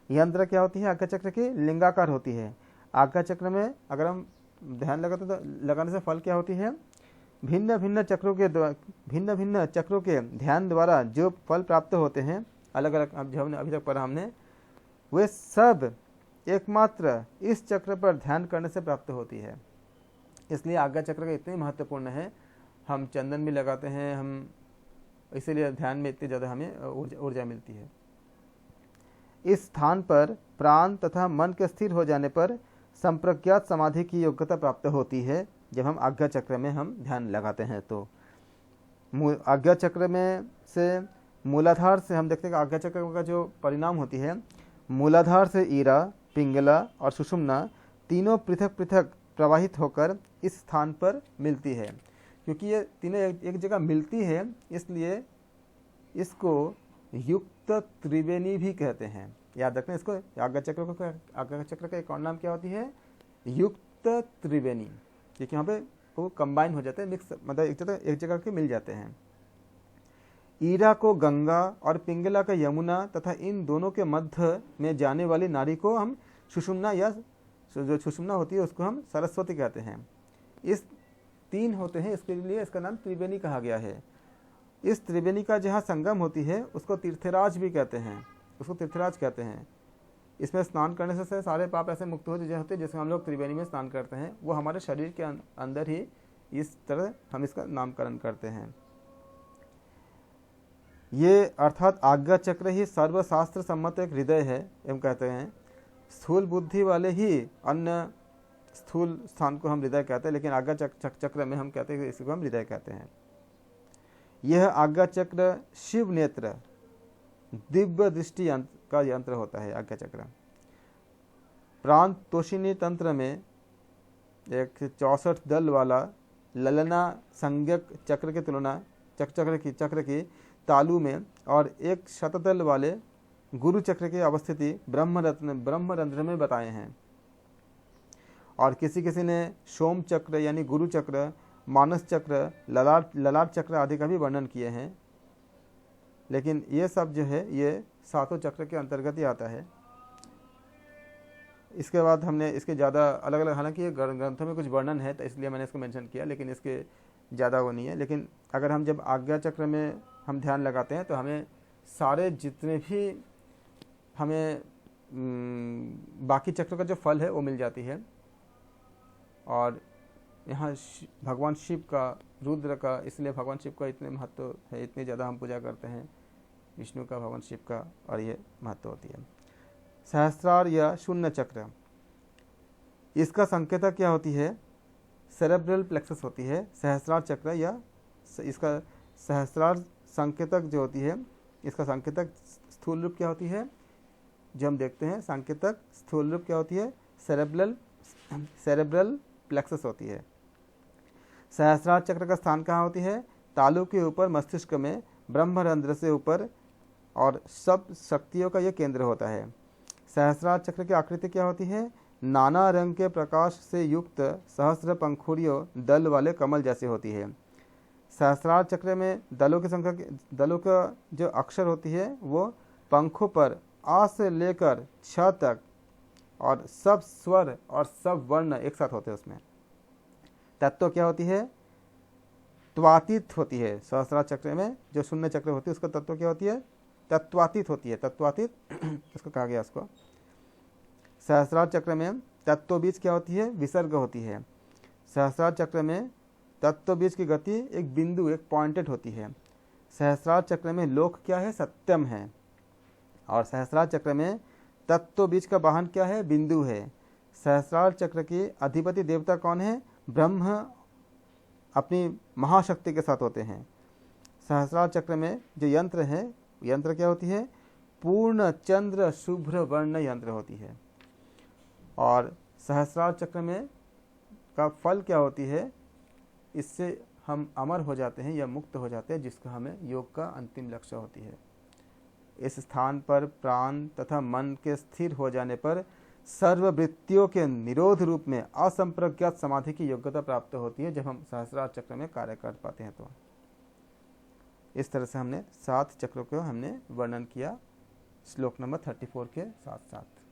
यंत्र क्या होती है? आज्ञा चक्र की लिंगाकार होती है। आज्ञा चक्र में अगर हम ध्यान लगाते तो लगाने से फल क्या होती है? भिन्न भिन्न चक्रों के ध्यान द्वारा जो फल प्राप्त होते हैं, अलग अलग जो हमने अभी तक पढ़ा हमने, वे सब एकमात्र इस चक्र पर ध्यान करने से प्राप्त होती है। इसलिए आज्ञा चक्र का इतने महत्वपूर्ण है। हम चंदन भी लगाते हैं, हम इसीलिए ध्यान में इतनी ज़्यादा हमें ऊर्जा मिलती है। इस स्थान पर प्राण तथा मन के स्थिर हो जाने पर संप्रज्ञात समाधि की योग्यता प्राप्त होती है। जब हम आज्ञा चक्र में हम ध्यान लगाते हैं तो आज्ञा चक्र में से मूलाधार से हम देखते हैं कि आज्ञा चक्र का जो परिणाम होती है, मूलाधार से ईरा, पिंगला और सुषुम्ना तीनों पृथक पृथक प्रवाहित होकर इस स्थान पर मिलती है। क्योंकि ये तीनों एक जगह मिलती है, इसलिए इसको युक्त त्रिवेणी भी कहते हैं। याद रखना इसको, आज्ञा चक्र का एक और नाम क्या होती है? युक्त त्रिवेणी। क्योंकि यहाँ पे वो कंबाइन हो जाते हैं, मिक्स, मतलब एक जगह के मिल जाते हैं। ईरा को गंगा और पिंगला का यमुना तथा इन दोनों के मध्य में जाने वाली नारी को हम सुषुम्ना, या जो सुषुम्ना होती है उसको हम सरस्वती कहते हैं। इस तीन होते हैं, इसके लिए इसका नाम त्रिवेणी कहा गया है। इस त्रिवेणी का जहाँ संगम होती है उसको तीर्थराज भी कहते हैं, उसको तीर्थराज कहते हैं। इसमें स्नान करने से सारे पाप ऐसे मुक्त हो जाते हैं। जैसे हम लोग त्रिवेणी में स्नान करते हैं, वो हमारे शरीर के अंदर ही इस तरह हम इसका नामकरण करते हैं। ये अर्थात आज्ञा चक्र ही सर्वशास्त्र सम्मत एक हृदय है। एवं कहते हैं स्थूल बुद्धि वाले ही अन्य स्थूल स्थान को हम हृदय कहते हैं, लेकिन आज्ञा चक्र में हम कहते हैं इसको हम हृदय कहते हैं। यह आज्ञा चक्र शिव नेत्र दिव्य दृष्टि का यंत्र होता है। आज्ञा चक्र प्राण तोषिणी तंत्र में एक 64 दल वाला ललना संज्ञक चक्र की तुलना चक्र की तालु में और एक शतदल वाले गुरु चक्र की अवस्थिति ब्रह्मरंध्र में बताए हैं। और किसी ने सोम चक्र यानी गुरु चक्र, मानस चक्र, ललाट चक्र आदि का भी वर्णन किए हैं। लेकिन ये सब जो है ये सातों चक्र के अंतर्गत ही आता है। इसके बाद हमने इसके ज़्यादा अलग अलग, हालांकि ये ग्रंथों में कुछ वर्णन है तो इसलिए मैंने इसको मेंशन किया, लेकिन इसके ज़्यादा वो नहीं है। लेकिन अगर हम जब आज्ञा चक्र में हम ध्यान लगाते हैं तो हमें सारे जितने भी हमें बाकी चक्र का जो फल है वो मिल जाती है। और यहाँ भगवान शिव का, रुद्र का, इसलिए भगवान शिव का इतने महत्व है, इतनी ज़्यादा हम पूजा करते हैं विष्णु का, भगवान शिव का, और ये महत्व होती है। सहस्रार या शून्य चक्र, इसका संकेतक क्या होती है? सेरेब्रल प्लेक्सस होती है सहस्रार चक्र, या इसका सहस्रार संकेतक जो होती है, इसका संकेतक स्थूल रूप क्या होती है? जो हम देखते हैं संकेतक स्थूल रूप क्या होती है? सेरेब्रल प्लेक्सस होती है। सहस्रार चक्र का स्थान कहाँ होती है? तालु के ऊपर मस्तिष्क में ब्रह्मरंध्र से ऊपर, और सब शक्तियों का यह केंद्र होता है। सहस्रार चक्र की आकृति क्या होती है? नाना रंग के प्रकाश से युक्त सहस्र पंखुड़ियों दल वाले कमल जैसी होती है। सहस्रार चक्र में दलों की संख्या, दलों का जो अक्षर होती है वो पंखों पर आ से लेकर छ तक, और सब स्वर और सब वर्ण एक साथ होते हैं। उसमें तत्व क्या होती है? त्वातीत होती है। सहस्रार चक्र में जो शून्य चक्र होती है उसका तत्व क्या होती है? तत्वातीत होती है। तत्वातीत उसको कहा गया उसको। सहस्रार चक्र में तत्व बीज क्या होती है? विसर्ग होती है। सहस्रार चक्र में तत्व बीज की गति एक बिंदु, एक पॉइंटेड होती है। सहस्रार चक्र में लोक क्या है? सत्यम है। और सहस्रार चक्र में तत्व बीज का वाहन क्या है? बिंदु है। सहस्रार चक्र की अधिपति देवता कौन है? ब्रह्म अपनी महाशक्ति के साथ होते हैं। सहस्रार चक्र में जो यंत्र है, यंत्र क्या होती है? पूर्ण चंद्र शुभ्र वर्ण यंत्र होती है। और सहस्रार चक्र में का फल क्या होती है? इससे हम अमर हो जाते हैं या मुक्त हो जाते हैं, जिसका हमें योग का अंतिम लक्ष्य होती है। इस स्थान पर प्राण तथा मन के स्थिर हो जाने पर सर्ववृत्तियों के निरोध रूप में असंप्रज्ञात समाधि की योग्यता प्राप्त होती है, जब हम सहस्रार चक्र में कार्य कर पाते हैं। तो इस तरह से हमने 7 चक्रों को हमने वर्णन किया श्लोक नंबर 34 के साथ साथ।